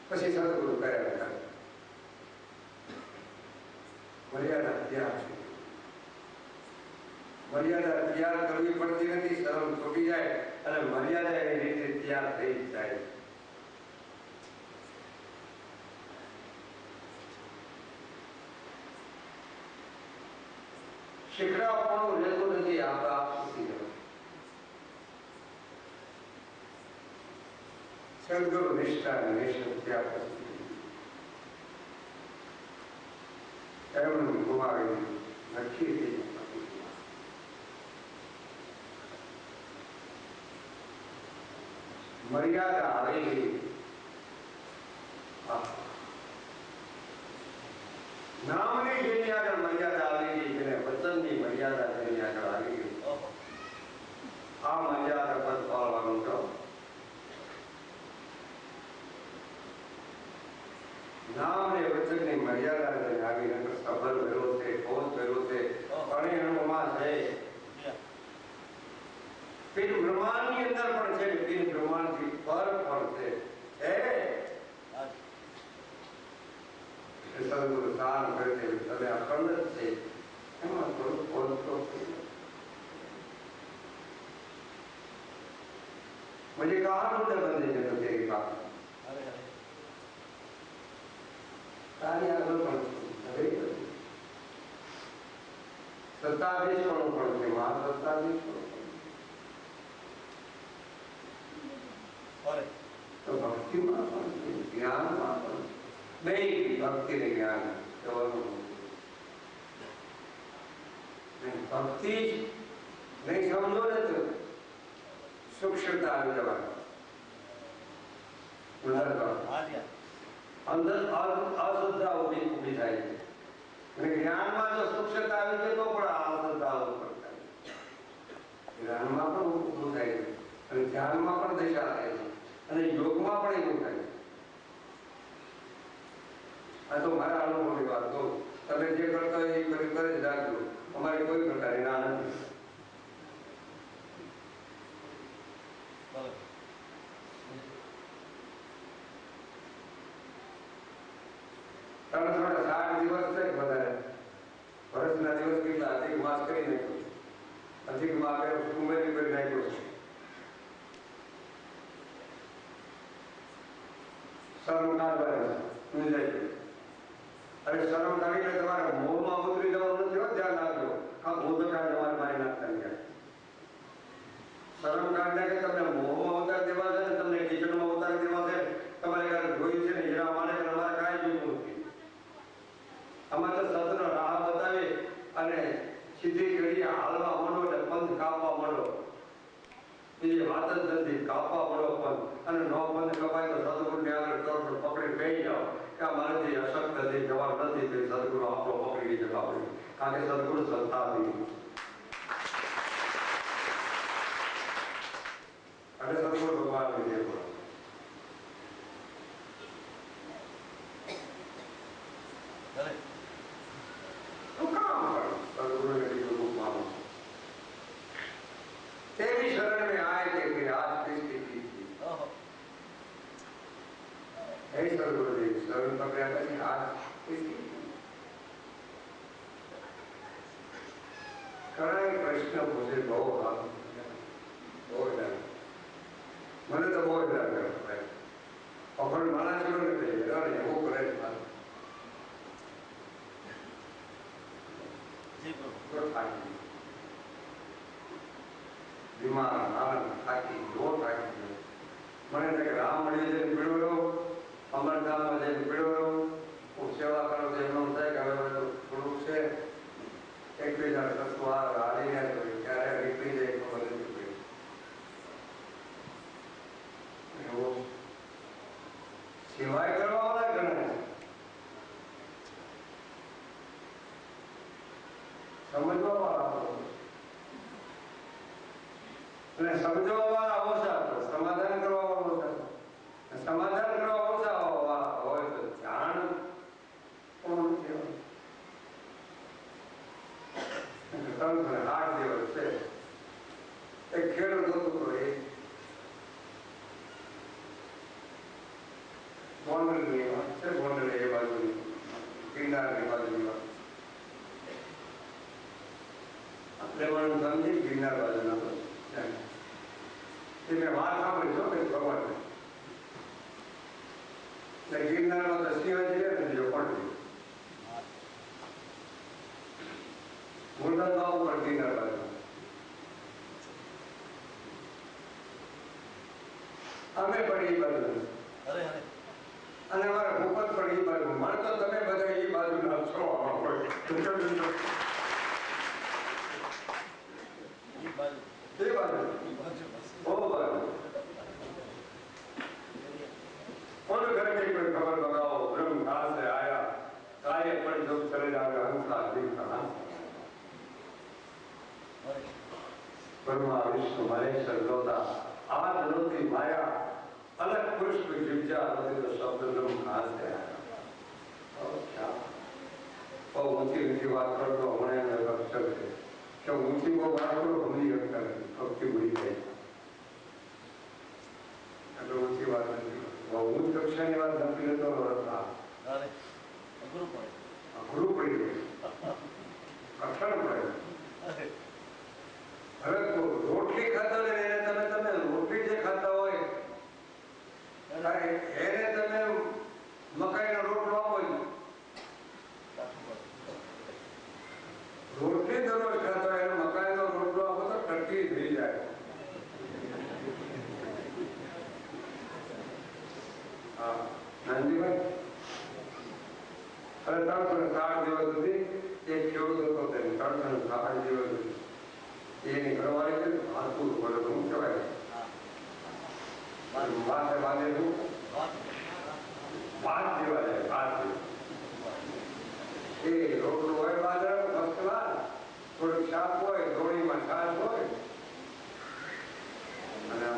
પછી સદગુરુ કર્યા મર્યાદા ત્યાગ છે. મર્યાદા ત્યાગ કરવી પડતી નથી. શરમ છૂટી જાય અને મર્યાદા એની રીતે ત્યાગ થઈ જાય. શીખડાવવાનું રહેતું નથી. આપણે આપ સુધી સદગુરુ નિષ્ઠા અને નિષ્ઠ ત્યાગ એમનું ગુમાવી નક્કી થઈ. મર્યાદા આવી ગઈ. નામની જેની આગળ મર્યાદા આવી ગઈ અને વચનની મર્યાદા જેની આગળ આવી ગઈ. આ મર્યાદા પર પાળવાનું તો નામ ને વચનની મર્યાદા જેને આવી નકર સફળ થયો છે, ફોજ થયો છે, પરિણામમાં છે. પિન બ્રહ્માંડની અંદર પણ છે, પિન બ્રહ્માંડથી પર પણ છે. સદગુરુ સાર કરે છે તમે અખંડ છે એમાં થોડું પહોંચતો मुझे कहा ढूंढे बंदे जो तेरी बात तारी આગળ પણ સત્તાધીશ પણ પડશે. મહા સત્તાધીશ તો ભક્તિમાં પણ જ્ઞાનમાં પણ નહીં. ભક્તિ ને જ્ઞાન ભક્તિ નહીં સમજો ને તો સૂક્ષ્મતા આવી જવાની. અંદર અશ્રદ્ધા ઊભી થાય છે અને જ્ઞાનમાં જો સૂક્ષ્મતા આવી જાય તો પણ અશ્રદ્ધા ઉત્પન્ન થાય. જ્ઞાનમાં પણ ઊભું થાય છે અને ધ્યાનમાં પણ દિશા થાય છે અને યોગમાં પણ એવું થાય છે. આ તો મારા અનુભવની વાત કહું. તમે જે કરતા હોય એ કરી જ રાખજો. અમારે કોઈ પ્રકારની ના નથી. તમે થોડા 60 દિવસ છે વધારે વર્ષના દિવસ કેટલા અધિક માસ કરી નાખ્યો. અધિક માસ ઉમેરી કરી નાખ્યો છે. શરમ કાઢવાની જાય. અરે શરમ કાઢીને તમારે મોહમાં ઉતરી જવાનું નથી. ધ્યાન રાખજો. આ ભૂતકાળ તમારે મારી નાખતા જાય. શરમ કાઢને કે તમને મોહમાં ઉતારી દેવા છે ને તમને કિચડમાં ઉતારી દેવા છે. તમારે ઘરે જોઈ છે ને હીરા માને કે અમારે કાંઈ જોયું નથી. આમાં તો સતનો રાહ બતાવી અને સીધી ઘડી હાલવા માંડો એટલે પંથ કાપવા માંડો. બીજી વાત જ નથી. કાપવા માંડો પંથ અને નો પંથ કપાય તો સદગુરુને આગળ ચોર પકડી કહી જાઓ કે આ મારાથી અશક્ત નથી, જવાબ નથી. તો સદગુરુ આપણો પકડી જતા હોય. કારણ કે સદગુરુ સંસ્થા હતી અને સદગુરુ ભગવાન વિજય બોલો. तेरी शरण में आए थे फिर आज किसकी थी हे सदगुरुदेव शरण पकड़ा था आज किसकी कई प्रश्न मुझे बहुत डर मैंने तो बहुत डर करता है और माना शुरू नहीं थे वो करे बीमार आनंद थाकी लो थाकी મને કે રામ મળી જઈને પીડો રહ્યો અમરધામમાં જઈને પીડો રહ્યો હું સેવા કરો તો એમનો થાય કે હવે થોડુંક છે એક બે જણ તત્વા હાલીને ક્યારે નીકળી જાય ખબર નથી પડી. સેવાય કરવા વાળા ઘણા છે, સમજવા વાળા અને સમજવા વાળા ઓછા, સમાધાન કરવા વાળા ઓછા. સમાધાન કરવા ઓછા હોય તો ધ્યાન કોણ કહેવાય? 8 દિવસ છે. એક ખેડૂત હતો, એ ગોંડલની વાત છે, ગોંડલ એ બાજુની, ગિરનારની બાજુની વાત. આપણે પણ સમજી ગિરનાર બાજુના તો એ મેં વાત સાંભળી છો કે ભગવાન ગિરનારમાં તો સિંહજી રહે ને, જો પણ મુરદાસ બાબુ પણ ગિરનાર બાજુ, અમે પણ એ બાજુ અને અમારા ભૂપત પણ એ બાજુ. મને તો તમે બધા એ બાજુ ના છો. और घर में कोई खबर लगाओ, ब्रह्म कहाँ से आया, काये पर जो चले जावे हंसा दिन कहाँ से. ब्रह्मा विष्णु महेश्वर लोता आज लोती माया अलग पुरुष में गिरजा होती तो शब्द ब्रह्म कहाँ से आया. और क्या और ऊंची ऊंची बात कर दो होने में अक्षर है क्या ऊंची वो बात करो हम नहीं करता अब की बुरी है तो ऊंची बात नहीं वो ऊंच कक्षा की बात नहीं लेते और था अरे गुरु पड़ी गई कक्षण पड़े. હવે તો રોટલી ખાતા હોય એને તમે રોટલી જે ખાતા હોય એને તમે મકાઈનો રોટલો આપો છો. રોટલી દરરોજ ખાતા હોય એને મકાઈનો રોટલો આપો તો ટકી થઈ જાય. હા નાનજીભાઈ હવે 360 દિવસ સુધી એક ખેડૂત હતો તેને 360 દિવસ સુધી એની ઘરવાળી છે હાથું બોલે તો શું કહેવાય માથે બાંધેલું ભાત જેવા જાય ભાત એ રોટલું હોય બાજરાનો ફર્સ્ટ ક્લાસ થોડુંક શાક હોય ધોળીમાં છાશ હોય અને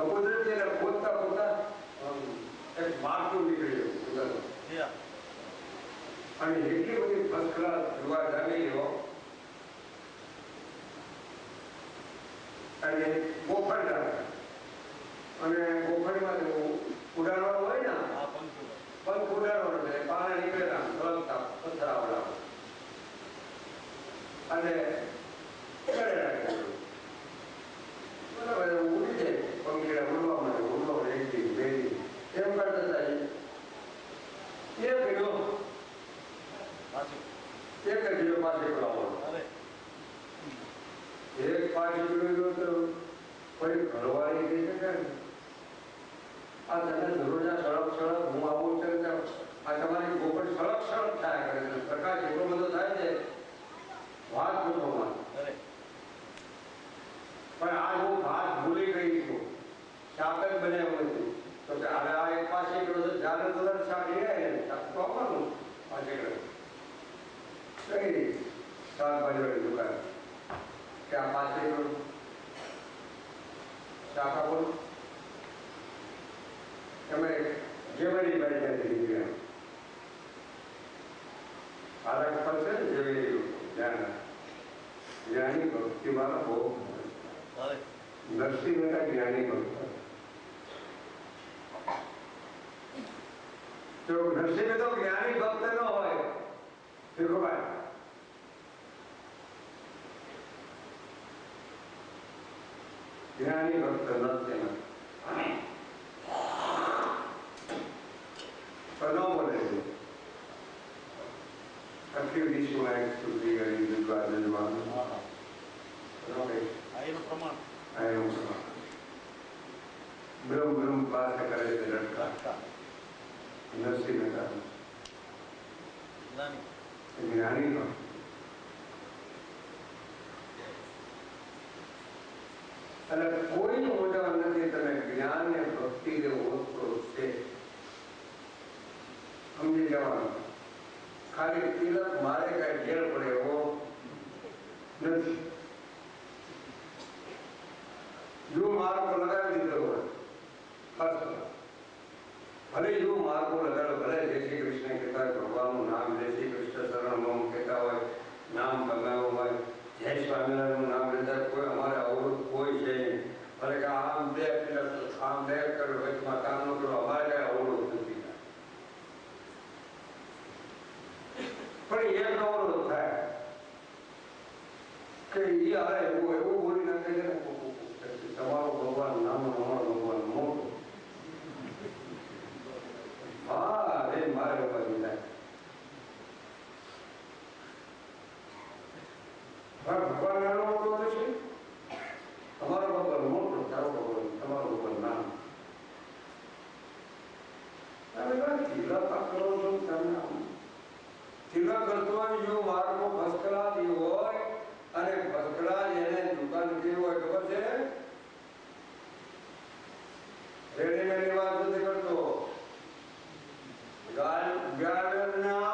કુદરતી એને પોતા પોતા એક માળખું નીકળી ગયું અને એટલી બધી ફર્સ્ટ ક્લાસ જોવા જાગી ગયો અને ગોફર રાખે અને ગોફરમાં ઉડાડવાનું હોય ને પંખ ઉડાડવાનું છે પાણી નીકળેલા તળકતા પથરાવાળા અને ચડે રાખે બરાબર ઉડી જાય પંખીડા ઉડવા માટે ઉડવા એકથી બેથી એમ કરતા હતા એ પીડ્યો એક જ જીવો પાસે પડાવવાનો એક પાછી પીડ્યો તો કોઈ ઘરવાળી કહી શકે આ તમે દરરોજ સળક સળક હું આવું છે આ તમારી ગોપડ સળક સળક થાય કરે છે પ્રકાશ એટલો બધો થાય છે વાત પૂછવામાં પણ આ હું વાત ભૂલી ગઈ છું શાક જ બનાવ્યું હતું તો કે હવે આ એક પાસે ગયો તો જ્યારે બધા શાક લઈ આવે શાક તો આપવાનું પાસે ગયો કઈ શાકભાજીવાળી દુકાન કે આ પાસે ગયો શાક આપો તમે જેવડી બાઈ ત્યાંથી નીકળ્યા આરક પર છે ને જેવેલી જ્ઞાન જ્ઞાની ભક્તિ વાળા બહુ નરસિંહ મહેતા જ્ઞાની ભક્ત તો નરસિંહ મહેતા જ્ઞાની ભક્ત ન હોય દેખો ભાઈ જ્ઞાની ભક્ત નરસિંહ બોલે છે આખી વિશ્વમાં એક સુધી ગઈ વિદ્વાજનમાં બ્રહ્મ બ્રહ્મ પાસ કરે છે લડકા નરસિંહ મહેતા જ્ઞાની અને કોઈ મૂંઝવણ નથી. તમે જ્ઞાન ને ભક્તિ ને ઓળખો છે સમજી જવાનું. ખાલી તિલક મારે કઈ ઘેર પડે એવો નથી. જો માર્ગ લગાવી દીધો હોય ભલે જો માર્ગ લગાડો, ભલે જય શ્રી કૃષ્ણ કહેતા હોય, ભગવાનનું નામ જય શ્રી કૃષ્ણ શરણમ કહેતા હોય, નામ કમાવું હોય, જય સ્વામિનારાયણનું નામ લેતા કોઈ અમારે અવરોધ કોઈ છે નહીં. ભલે કે આમ બે આમ બે કરો વચમાં કામ ન કરો, અમારે કઈ અવરોધ નથી. પણ એક અવરોધ થાય કે એ હારે એવું બોલી નાખે છે ને તમારો ભગવાન નાનો અમારો ભગવાન મોટો. હા એ મારે ઉપાધિ થાય. ભગવાન નાનો મોટો થશે, તમારો ભગવાન મોટો, તારો ભગવાન તમારો ભગવાન નાનો. તિલક કરો છો તમે તિલક કરતો હોય જો માર્ગો ફસકલા હોય અને ફસકલા એને દુકાન કેવી હોય ખબર છે? રેડીમેડ વાત નથી કરતો. ગાર્ડનના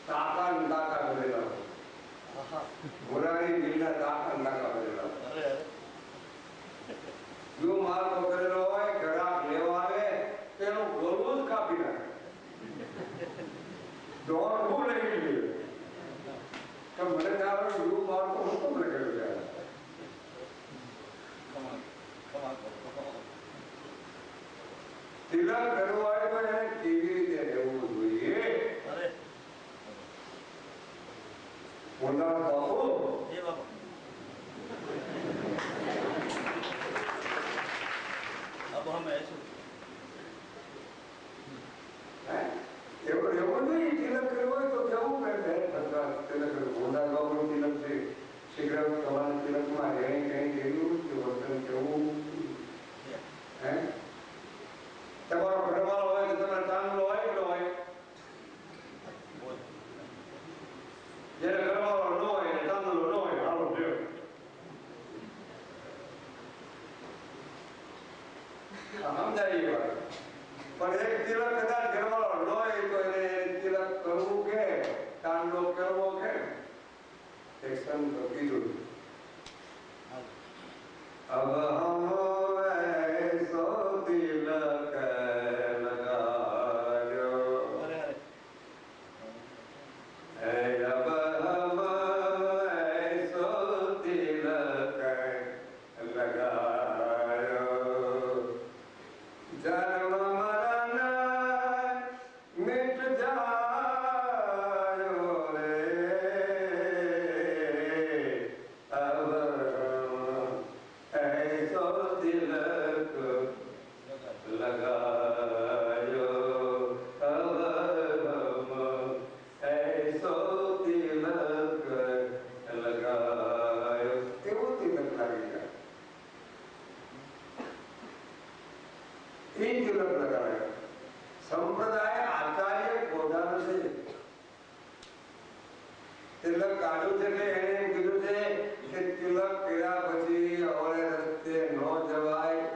તાકા કરેલા ઘોડાની ગીરના તાકા કરેલા જો માલ પકડેલો હોય ગ્રાહક લેવા આવે તેનું ગળું જ કાપી નાખે. દોડવું લઈ ગયું તો મને જાણો એવું માલ તો હું તમને કર્યું ત્યારે તિલક કરવો હોય તો એને કેવી રીતે રહેવું જોઈએ? પોતાનો બાપુ अब हम ऐसे એવું નહીં. તિલક કરવો હોય તો જવું પડે. તિલક મોટા બાપુ તિલક છે, શીઘ્ર તમારા તિલકમાં રહી કઈ કેવું વર્તન કેવું હે તમારો ઘરવાળો હોય તો તમારે ચાંદલો હોય એટલો હોય. જેને ઘરવાળો ન હોય એને ચાંદલો ન હોય હાલો લ્યો. સમજાય એ વાત. પણ એક તિલક કદાચ ઘરવાળો ન હોય તો એને તિલક કરવું કે ચાંદલો કરવો કે એક સંત કીધું अब हम ऐसो तिलक लगायो अब हम ऐसो तिलक लगायो जन्म मरण मिट जायो रे अब ऐसो तिलक लगायो अब हम ऐसो तिलक लगायो. કેવો તિલક લાગી જાય એ તિલક લગાવ્યો. સંપ્રદાય આચાર્ય પોતાનો છે. તિલક કાઢું છે એટલે એને એમ કીધું છે કે તિલક કર્યા પછી અવળે રસ્તે ન જવાય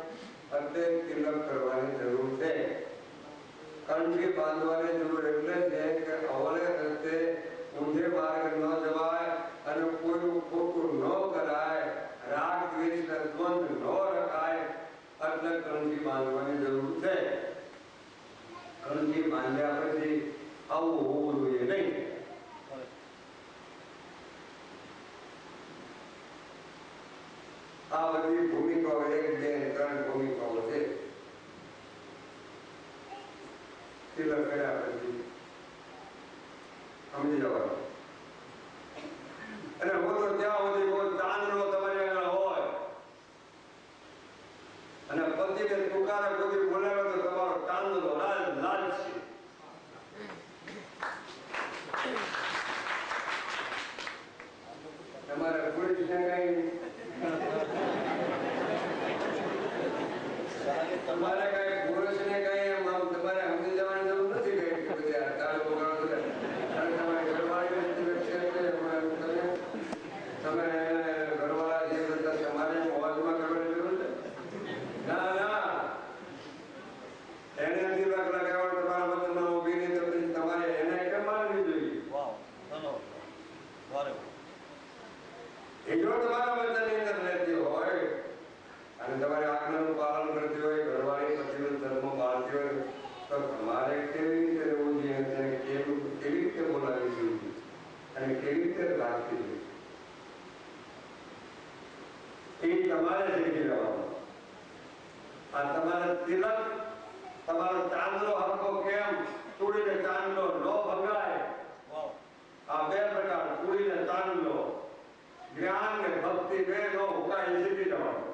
એટલે તિલક કરવાની જરૂર છે. કંઠી બાંધવાની જરૂર એટલે છે કે અવળે રસ્તે ઊંધે માર્ગ ન જવાય અને કોઈનું ખોટું ન કરાય, રાગ દ્વેષ દ્વંદ ન રખાય એટલે કંઠી બાંધવાની જરૂર છે. કંઠી બાંધ્યા પછી આવું હોવું જોઈએ નહીં. આ બધી ભૂમિકાઓ 1, 2, 3 ભૂમિકાઓ છે. તિલક કર્યા પછી સમજી જવાનું. અને હું તો ત્યાં સુધી કોઈ ચાંદલો તમારી આગળ હોય અને પતિને તુકારે કોઈ બોલાવે તો તમારો ચાંદલો લાલ લાલ છે. તમારે પોલીસને કઈ તમારે કઈ પુરુષને કઈ તમારે સમજી જવાની જરૂર નથી. કઈ તમારા વચનની અંદર રહેતી હોય અને તમારી આજ્ઞાનું પાલન કરતી હોય, ઘરવાળી પતિનો ધર્મ પાળતી હોય, તો તમારે કેવી રીતે રહેવું જોઈએ, તેને કેવી રીતે બોલાવી જોઈએ અને કેવી રીતે રાખવી જોઈએ, એ તમારે શીખી લેવાનું. આ તમારે તિલક, તમારો ચાંદલો હરખો કેમ તોડીને ચાંદલો ન ભગાય, આ બે પ્રકાર, તોડીને ચાંદલો, જ્ઞાન ને ભક્તિ બે નો ઉકાય શીખી જવાનો.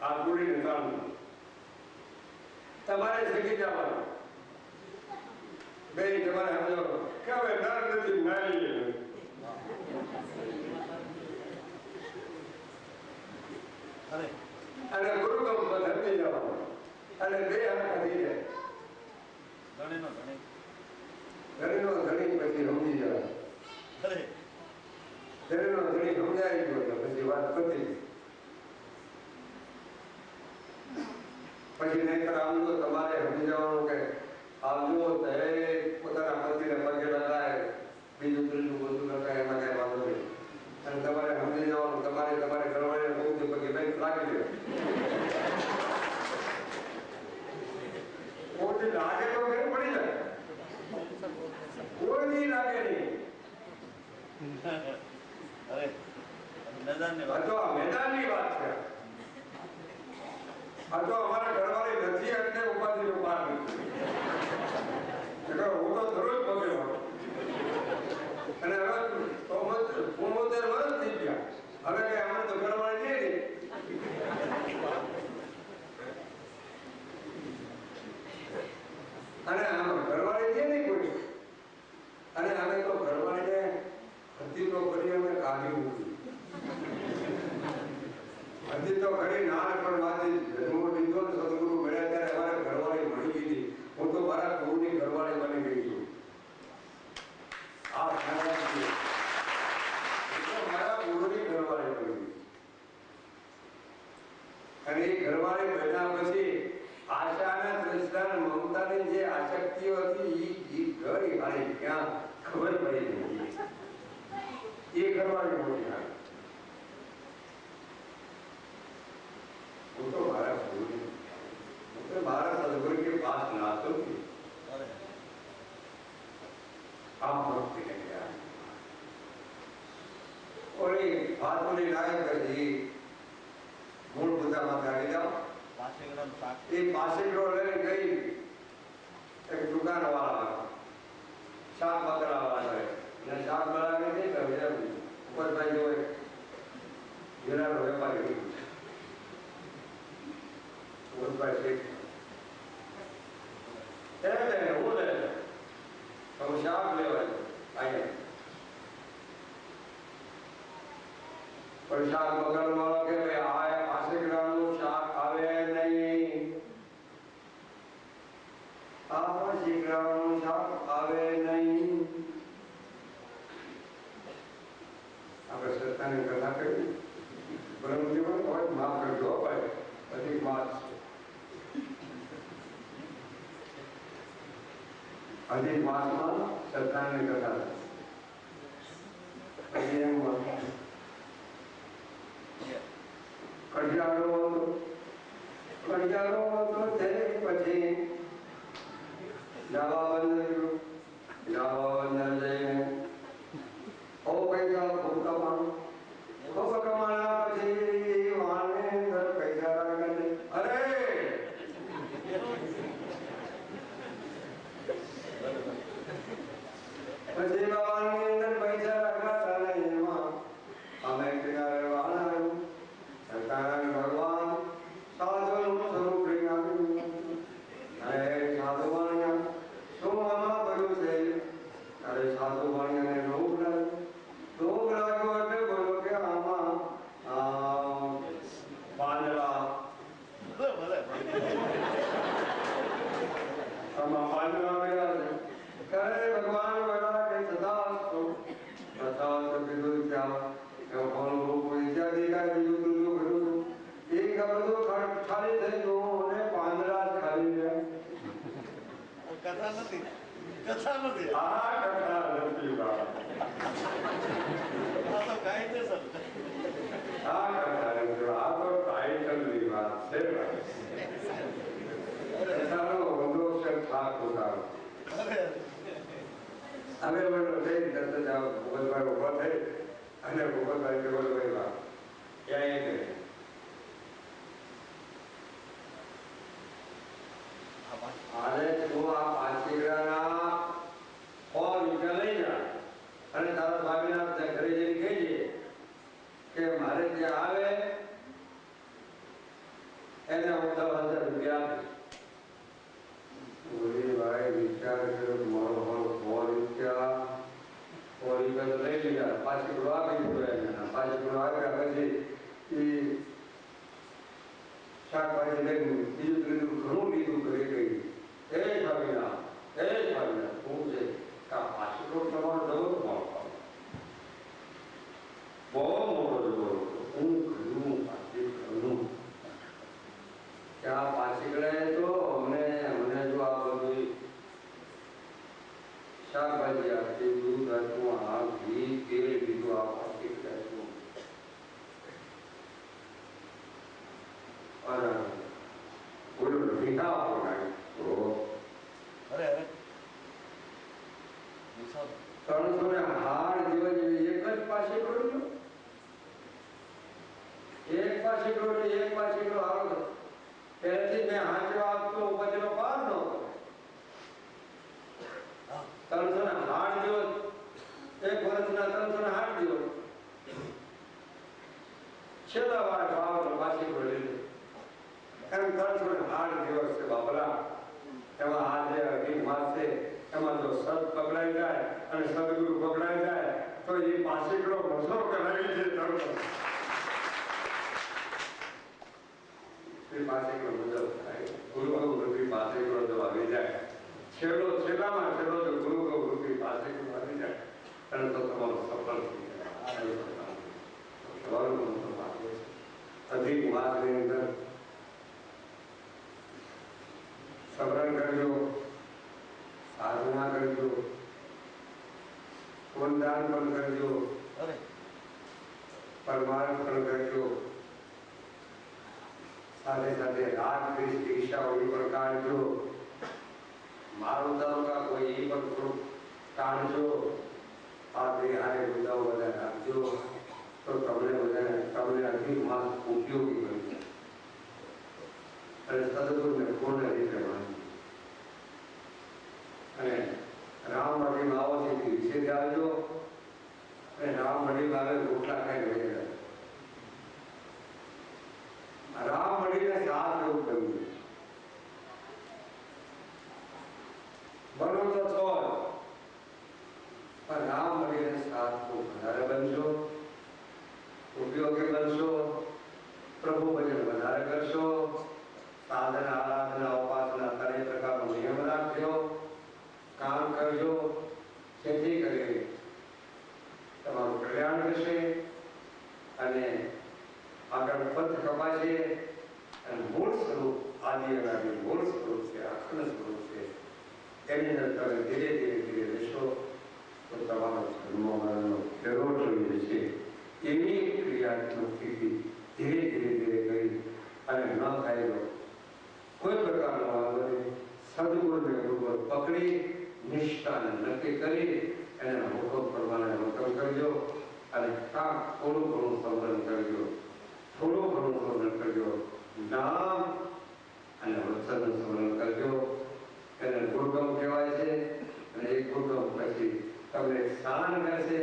આ તોડીને ચાંદલો તમારે શીખી જવાનું. બે તમારે સમજો કે હવે ડર નથી, નારી અને ગુરુકમ ધરતી જવાનું અને બે હાથ થઈ જાય. ધણીનો ધણી પછી સમજી જવાનું. ધણીનો ધણી સમજાઈ ગયો તો પછી વાત પતી. પછી નહીતર આમ તો તમારે સમજી જવાનું કે આવજો તો એ પોતાના પતિને પગે લગાય, બીજું ત્રીજું બધું લગાય, એમાં કઈ વાંધો નહીં. અને તમારે સમજી જવાનું, તમારે ઘરવાળીને બહુ પગે બેન લાગી દે. કોઈ લાગે તો ફેર પડી જાય, કોઈ નહીં લાગે નહીં. મેદાનની વાત છે. આ તો અમારા ઘરવાળી નથી એટલે ઉપાધિનો પાર નથી. હું તો દરરોજ પગે વાળો અને હવે 75 વર્ષ થઈ ગયા. હવે કઈ અમારે તો ઘરવાળી નહીં. અને ઘરવાળી છે નહીં કોઈ. અને અમે તો ઘરવાળીને હજી તો કરી અમે કાઢ્યું નથી. હજી તો ઘણી નાનપણમાંથી જન્મ લીધો ને સદગુરુ મળ્યા ત્યારે અમારે ઘરવાળી મળી ગઈ. હું તો મારા ગુરુની ઘરવાળી બની ગઈ છું. આ મારા ગુરુની ઘરવાળી બની ગઈ. અને એ ઘરવાળી બન્યા પછી આશાના, તૃષ્ણા, મમતાની જે આસક્તિઓ હતી એ ઘણી હારી ક્યાં ખબર પડી નહીં. એ ઘરવાળી મોટી હારી. હું તો મારા ગુરુની, હું તો મારા સદગुरु के पास नाचो थी. आप भक्ति ने किया और ये बात बोली लायक कर दी. मूल मुद्दा में आगे जाओ. ये 5 किलो लेने गई एक दुकान वाला, शाक बकरा वाला है ने शाक बना के दे कर दिया. ऊपर भाई जो है गिरा व्यापारी उस पर से वो ले तो शाक ले आए पर शाक बकरा वाला के भाई आए 5 ग्राम शाक आवे नहीं. 5 ग्राम शाक आवे नहीं. આપણે સત્તાની કથા કરી બ્રહ્મજીવન હોય માફ કરજો ભાઈ, બધી વાત અધિક માસમાં સત્તાની કથા પછી એમ કડિયાળો હતો તે પછી જવા બંદર જઈને પૈસા ખૂબ કમાણા પછી વાને પૈસા રાખે. અરે પછી બાબાની અંદર પૈસા રાખતા નહીં. એમાં અમે કિનારે વાળા સરકાર ભગવાન સાધુનું સ્વરૂપ લઈ આપ્યું. અરે સાધુ વાણિયા શું આમાં બધું છે? અરે સાધુ વાણિયાને રોગ લાગ્યો એટલે બોલો કે આમાં પાંદડા મળ્યા છે. અરે ભગવાન બોલા કે સદાસ્તુ કીધું ત્યાં રૂપ ઇત્યાદિ કાંઈ બીજું ત્રીજું કર્યું. એક બધું ખાલી થઈ ગયું અને પાંદડા ખાલી ગયા. કથા નથી. આ કથા નથી. આ તો કાયદેસર છે. આ કરતા રહેજો. આ તો ટાઇટલની વાત છે ભાઈ. એસાનો ઊંડો છે થાક ઉતારો. હવે મને થઈ તરત જ ભૂપતભાઈ ઉભો થઈ અને ભૂપતભાઈ કે બોલભાઈ વાત ક્યાંય ગઈ. આજે તું આ પાંચીગડાના 100 રૂપિયા લઈ જા અને તારા સ્વામીનાથ ઘરે જઈને કહેજે કે મારે ત્યાં આવે એને હું 10,000 રૂપિયા આપીશ. ભાઈ વિચાર કર્યો મારો 100 રૂપિયા તો લઈ લીધા. પાંચીગડો આપી દીધો એને. પાંચીગડો આપ્યા પછી એ શાકભાજી લઈને બીજું ત્રીજું ઘણું લીધું ઘરે ગઈ. એ સ્વામીનાથ શું છે આ પાંચીગડો તમારો જવો બહુ મોટો જવો હું ઘણું પાંચીગડાનું ત્યાં પાંચીગડાએ તો મને જો આ બધું શાકભાજી આપતી દૂધ હતું આ ઘી તેલ લીધું આ પાંચીગડાએ બોલો ભીખા પોણાય તો 308 જેવા જેવી એક જ પાંચીગડો એક પાંચીગડો હાલો પહેલેથી મેં હાંચવા આપતો ઉપરનો પાર ન 308 જેવો એક વર્ષના 308 જેવો છેલ્લા વાર ભાવનો પાંચીગડો લીધો. એમ 308 દિવસ છે બાબલા. એમાં આજે અઢી માસ છે. એમાં જો સદ પકડાઈ જાય અને સદગુરુ પકડાઈ જાય તો એ પાંચીગડો મસો કરાવી છે. પાંચીગડો મજો થાય. ગુરુ ગૌ પાંચીગડો જો આવી જાય છેલ્લામાં છેલ્લો જો ગુરુ ગૌ પાંચીગડો આવી જાય અને તો તમારો સફળ થઈ જાય. અધિક માસની અંદર સબરણ કરજો, સાધના કરજો, વંદાન પણ કરજો, પરમાર્પણ કરજો. સાથે સાથે રાગ ઈચ્છાઓની પણ કાઢજો. મારું તાલુકા કોઈ એ પણ થોડુંક કાઢજો. આ દેહાને મુદ્દાઓ બધા રાખજો તો તમને અધિક માસ ઉપયોગી બનશે અને સદગુરુને પૂર્ણ રીતે માનજો. અને રામવાડીમાં આવો છે વિશે આવજો અને રામવાડીમાં આવે રોટલા ખાઈ રહી રામવાડીને સાથ એવું કર્યું બનો તો છો પણ રામવાડીને સાથ ખૂબ વધારે બનશો, ઉપયોગી બનશો, પ્રભુ ભજન વધારે કરશો, સાધના આરાધના ઉપાસના ત્રણેય પ્રકારનો નિયમ રાખજો, કામ કરજો. જેથી કરી તમારું કલ્યાણ થશે અને આગળ પથ કપાશે અને મૂળ સ્વરૂપ આદિ અનાદિ મૂળ સ્વરૂપ છે, અખંડ સ્વરૂપ છે. એની અંદર તમે ધીરે ધીરે રહેશો તો તમારો જન્મ મરણનો ફેરો જોઈ જશે. એવી ક્રિયાત્મક સ્થિતિ ધીરે ધીરે કરી અને ન થાય કોઈ પ્રકારનો વાંધો નહીં. સદગુરુને ગુરુ પકડી નિષ્ઠાને નક્કી કરી એના હુકમ પ્રમાણે હુકમ કરજો અને કામ થોડું ઘણું સંવરણ કરજો. નામ અને વચનનું સંવરણ કરજો. એને ગુરુગમ કહેવાય છે અને એ ગુરુગમ પછી તમને શાન કરશે.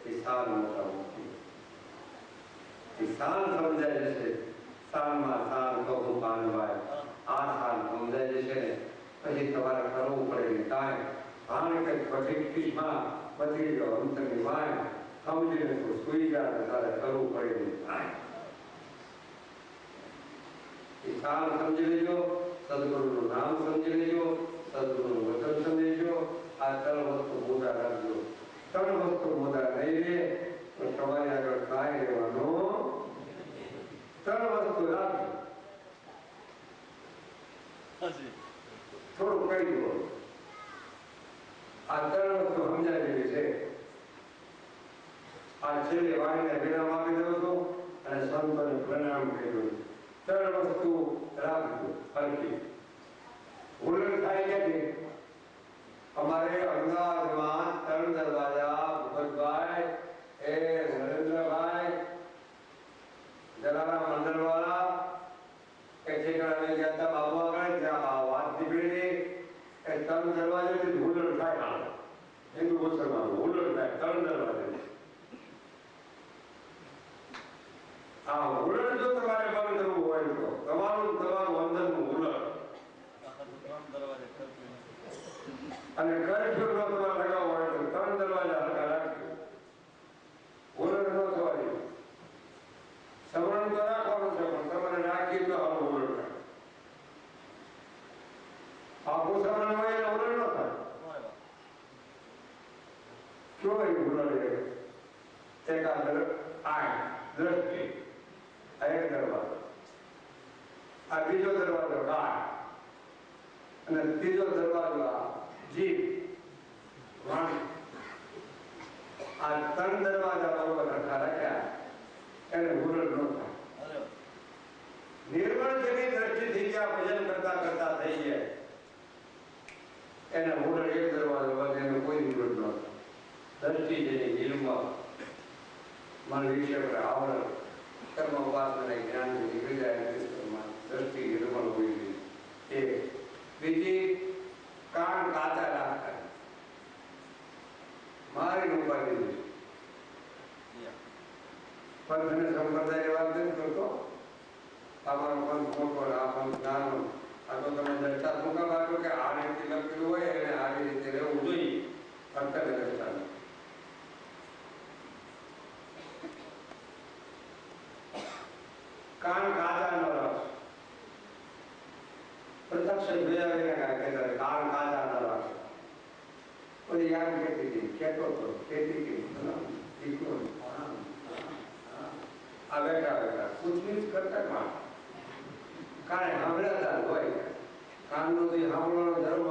એ શાન મોટા મોટી એ શાન સમજાય જશે. શાનમાં શાન કહું પાનભાઈ આ શાન સમજાય જશે ને પછી તમારે કરવું પડે ને કાંઈ ભાણ કે પઠીમાં બધી ગયો અંતરની વાય સમજીને તું સુઈ જાય તારે કરવું પડે ને કાંઈ. એ શાન સમજી લેજો, સદગુરુનું નામ સમજી લેજો, સદગુરુનું વચન સમજી લેજો. આ 3 વસ્તુ મોટા રાખજો. 3 વસ્તુ મોટા નહીં રે તો તમારી આગળ કાંઈ રહેવાનું. 3 વસ્તુ રાખજો. થોડું કહી દો. આ 3 વસ્તુ સમજાય જેવી છે. આ છેલ્લે વાણીને વિરામ આપી દઉં છું અને સંતોને પ્રણામ કર્યું. 3 વસ્તુ રાખજો હરકી. હુલડ થાય ક્યાંથી? અમારે અમદાવાદમાં 3 દરવાજા ભૂપતભાઈ, એ નરેન્દ્રભાઈ, જલારામ મંડળવાળા કે ઠેકાણે ગયા હતા બાબુ આગળ, ત્યાં વાત નીકળી. એ 3 દરવાજેથી હુલડ થાય. હિન્દુ મુસલમાન હુલડ થાય 3 દરવાજે. આ હુલડ જો તમારે બંધ કરવું હોય તો તમારું અંદરનું હુલડ અને કરફ્યુ નો તમારે લગાવવો હોય તો 3 દરવાજા હરખા રાખજો. હુલડ ન થવા દે. સવરણ તો રાખવાનું છે પણ તમારે રાખી તો આવું હુલડ થાય. આખું સવરણ હોય એટલે હુલડ ન થાય. ક્યો એ હુલડ? એકાદર આંખ દ્રષ્ટિ, આ એક દરવાજો. આ બીજો દરવાજો કાન અને ત્રીજો દરવાજો આ જીભ વાણી. આ 3 દરવાજા બરોબર હરખા રાખ્યા એને હુલડ ન થાય. નિર્મળ જેવી દ્રષ્ટિ થઈ ગયા, ભજન કરતા કરતા થઈ ગયા એને હુલડ એક દરવાજો બંધ, એને કોઈ હુલડ ન થાય. દ્રષ્ટિ જેની નિર્મળ મન વિષય પર આવરણ કર્મ ઉપાસના જ્ઞાન નીકળી જાય દ્રષ્ટિ નિર્મળ હોવી જોઈએ. એક બીજી, કાન કાચા રાખતા. મારી ઉપાધિ પંથને સંપ્રદાય વાત નથી કરતો. તમારો પંથ મોટો, આ પંથ નાનો. આ તો તમે દર્શા ટૂંકા બાજુ કે આ રીતે લખેલું હોય એને આવી રીતે રહેવું જોઈએ. ફક્ત દર્શા કાન કાચા ન રાખ. પ્રત્યક્ષ જોયા વિના કહેતા કાન કાચા ન રાખ. કોઈ યાદ કહેતી હતી, કહેતો હતો, કહેતી હતી દીકરો આ બેઠા બેઠા પૂછવીછ કરતા કાન કાંઈ સાંભળ્યા હોય. કાનનો જે સાંભળવાનો ધર્મ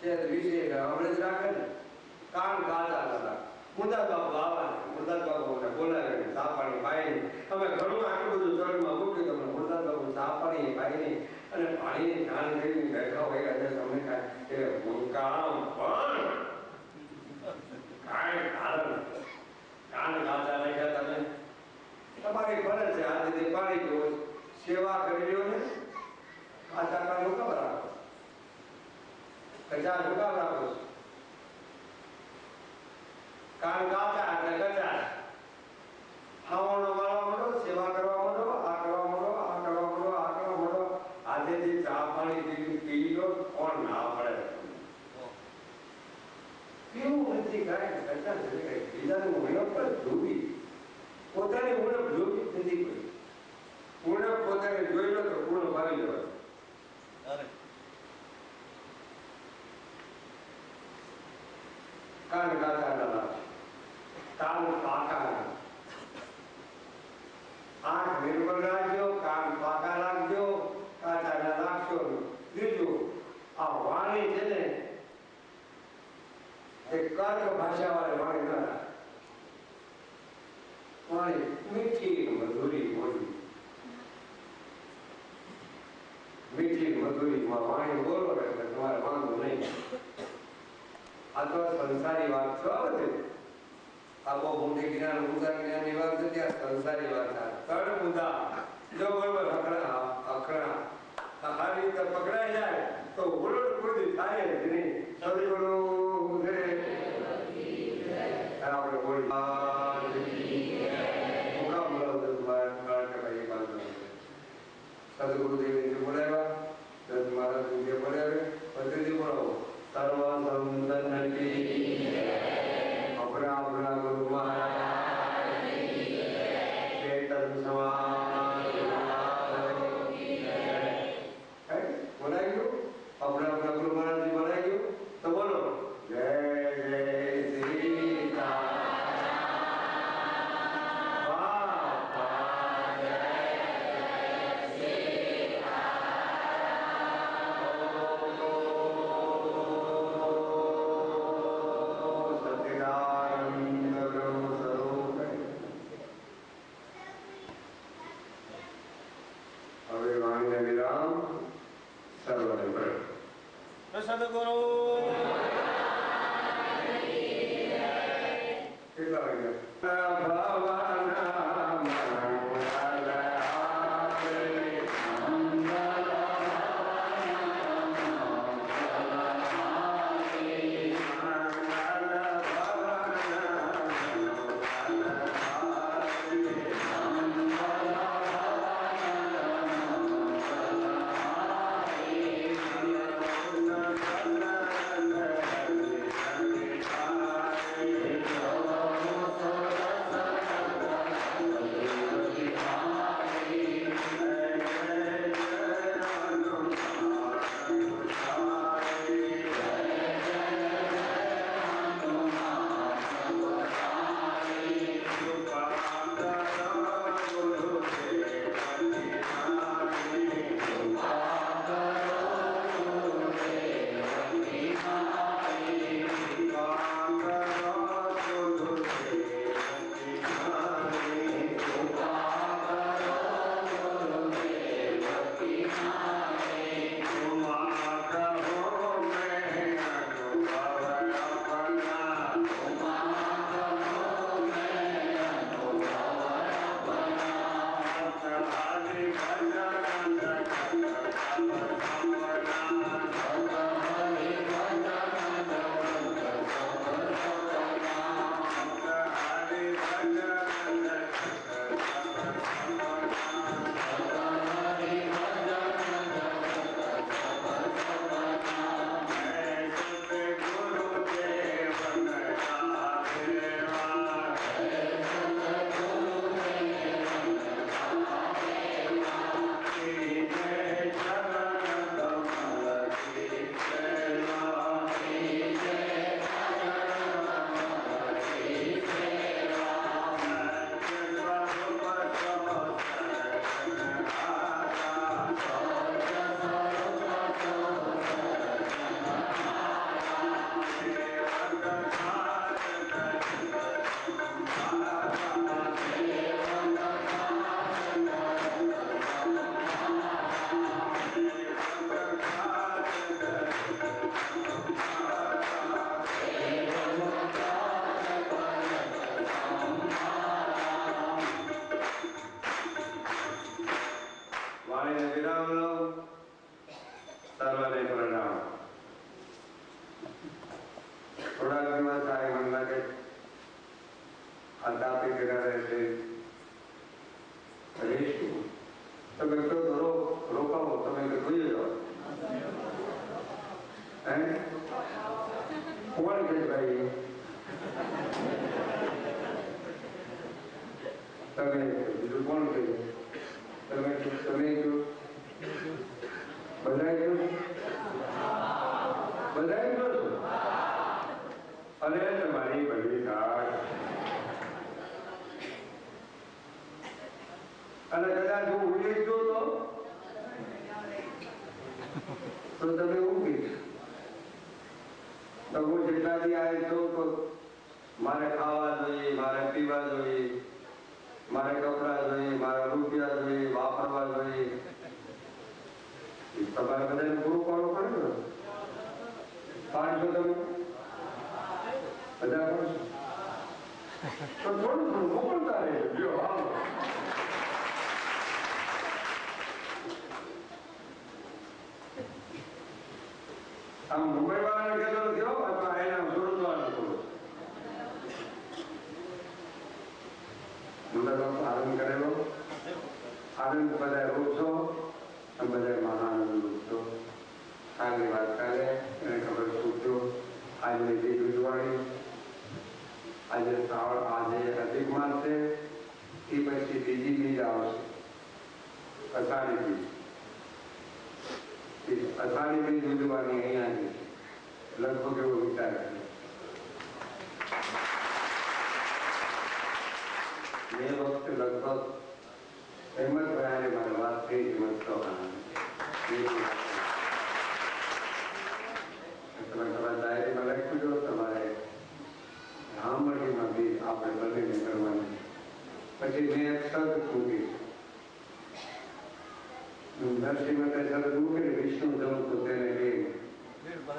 છે વિશે સાંભળે જ રાખે ને. કાન કાચા ન રાખ. મુરદાસ બાપુ આવવાના, મુરદાસ બાપુને બોલાવે ચા પાણી પાઈને. અમે ઘણું આટલું બધું ચરણમાં મૂક્યું તમને. મુરદાસ બાપુ ચા પાણી પાઈને અને પાણીની કાન કરીને બેઠા હોય અને તમે કાંઈ કામ પણ કાંઈ કારણ કાન કાચા રાખ્યા તમે. તમારી ફરજ છે આજે પાણી પીવો, સેવા કરી લ્યો ને. કાચા કાન નું ખબર રાખો, કચા નું કામ રાખો. કાન કાચા એટલે કચા. ખાવાનો વાળવા માંડો, સેવા કરવા માંડો, આ કરવા માંડો, આ કરવા માંડો, આ કરવા માંડો. આજે જે ચા પાણી પી લો કોણ ના પડે? પીવું નથી કાંઈ કચા નથી. બીજાનું ઉણપ પર જોવી, પોતાની ઉણપ જોવી નથી. કોઈ ઉણપ પોતાને જોઈ લો તો પૂર્ણ ભાવી જવાય. કાન કાચા ના રાખો, કાન પાકા. આંખ નિર્મળ રાખજો, કાન પાકા રાખજો, કાચા ના રાખશો. બીજું, આ વાણી છે ને એ કર્ક ભાષા વાળી વાણી ના રાખે. વાણી મીઠી મધુરી બોલવી. મીઠી મધુરીમાં વાણી બોલો એટલે તમારે વાંધો નહીં. આ તો સંસારી વાત છો. બધી આ બહુ મોટી જ્ઞાન મુદ્દા જ્ઞાનની વાત નથી. આ સંસારી વાત. તળ મુદ્દા જો બરોબર અખણા સારી રીતે પકડાઈ જાય તો ઉલટ પૂરી થાય જ નહીં. સદગુરુ આપણે બોલી સદગુરુદેવ બોલાવ્યા, દત્ત મહારાજ બોલાવે, પદ્ધતિ બોલાવો. સર્વ સંતન કી આપણા આપણા ગુરુ મહારાજ ચેતન સમાજ બોલાવી ગયું. આપણા આપણા ગુરુ મહારાજ બોલાવી ગયું તો બોલો સદગુરુ કેટલા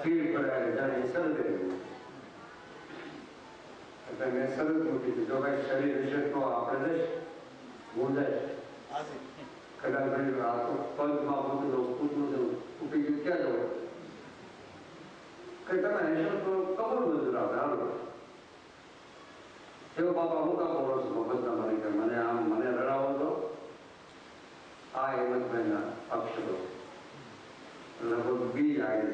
પીર પડાય જાણે સરદે એટલે મેં સરદ મૂકી દીધું. જો ભાઈ શરીર વિશે તો આપણે જઈશ ગુંજાય કદાચ ભાઈ આ તો પગમાં મૂકી દઉં કૂદનું જવું ઉઠી ગયું ક્યાં જવું કે તમે હેશો તો કબૂલ મજૂર આવે હાલો એવું બાપા હું કામ બોલો છું બધા મને કે મને આમ મને રડાવો તો આ હેમંતભાઈના અક્ષરો લગભગ બીજ આવી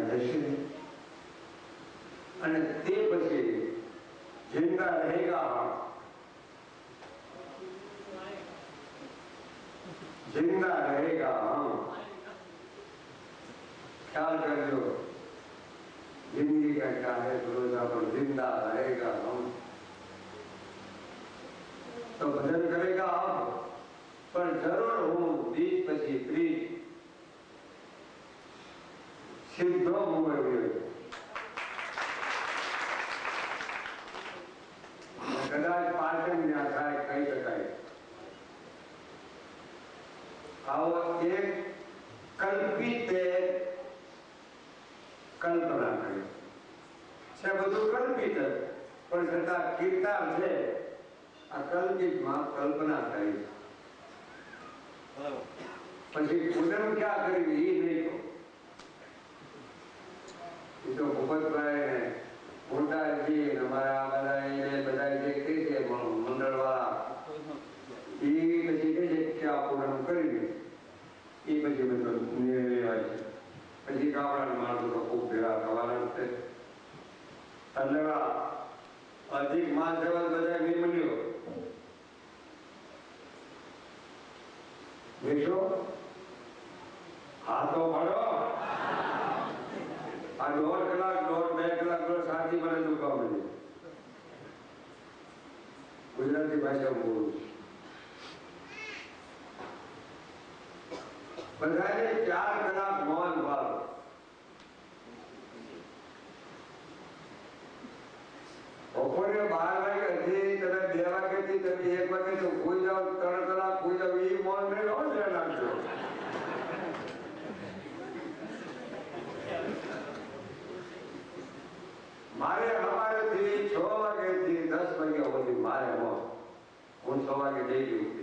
જશે અને તે પછી જિંદા રહેગા जिंदा रहेगा हम ख्याल करजो जिंदगी का क्या है भरोसा पर जिंदा रहेगा हम तो भजन करेगा आप पर जरूर हूं बीच પછી પ્રીત સિદ્ધો હોય કદાચ પાચન ના થાય કહી શકાય આવો એક કલ્પિત કલ્પના કરી છે બધું કલ્પિત પણ છતાં કીર્તાર છે આ કલ્પિતમાં કલ્પના કરી પછી પૂનમ ક્યાં કરવી એ નહીં એ તો ભૂપતભાઈ ને મોટાજી અમારા બધા જે કહે છે મંડળ વાળા એ પછી કહે છે કે આ પૂનમ કરી એ પછી બધો નિર્ણય લેવાય છે પછી ગામડાના માણસો તો ખૂબ ભેગા થવાના છે એટલે અધિક માસ સેવા બધા નિમલ્યો દેશો હાથો પડો આ 1.5 કલાક 2 કલાક શાંતિ મને દુખાવ મળે ગુજરાતી ભાષા બોલું બધાને 4 કલાક મૌન પાડો બપોરે 12 વાગ્યાથી તમે 2 વાગ્યાથી તમે 1 વાગે તો કોઈ જાઓ 3 કલાક કોઈ જાઓ એ મૌન નહીં રહો ને નાખજો મારે અમારેથી 6 વાગ્યાથી 10 વાગ્યા સુધી મારે મૌન હું 6 વાગે જઈ ગયું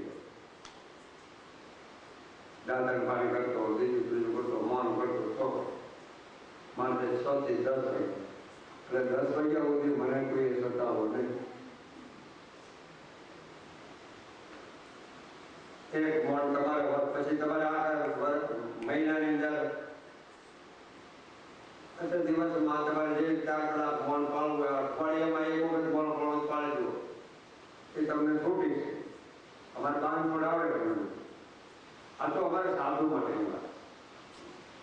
દાદા પાણી કરતો બીજું બીજું કરતો મૌન કરતો તો મારે 6 થી 10 વાગે એટલે 10 વાગ્યા સુધી મને કોઈ સતાવો નહીં એક મૌન તમારે પછી તમારે આ મહિનાની અંદર દિવસમાં તમારે જે 4 કલાક મૌન પાળવું હોય અઠવાડિયામાં એક વખત મૌન પાળી દો એ તમને છૂટી છે અમારે 5 ફૂટ આવે આ તો અમારે સાધુ માટે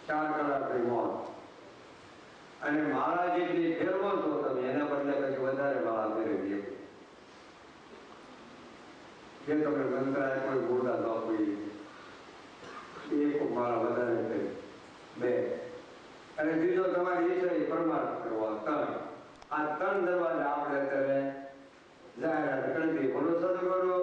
4 કલાકની મૌન અને માળા જેટલી ફેરવો છો તમે એના બદલે પછી વધારે માળા ફેરવીએ જે તમે ગંતરાય કોઈ ગોળા ન કોઈ એક માળા વધારે ફેર 2 અને બીજો તમારી ઈચ્છા પરમાર્થ કરવો 3 આ 3 દરવાજા આપણે અત્યારે જાહેરાત કરી બોલો સદગુરુ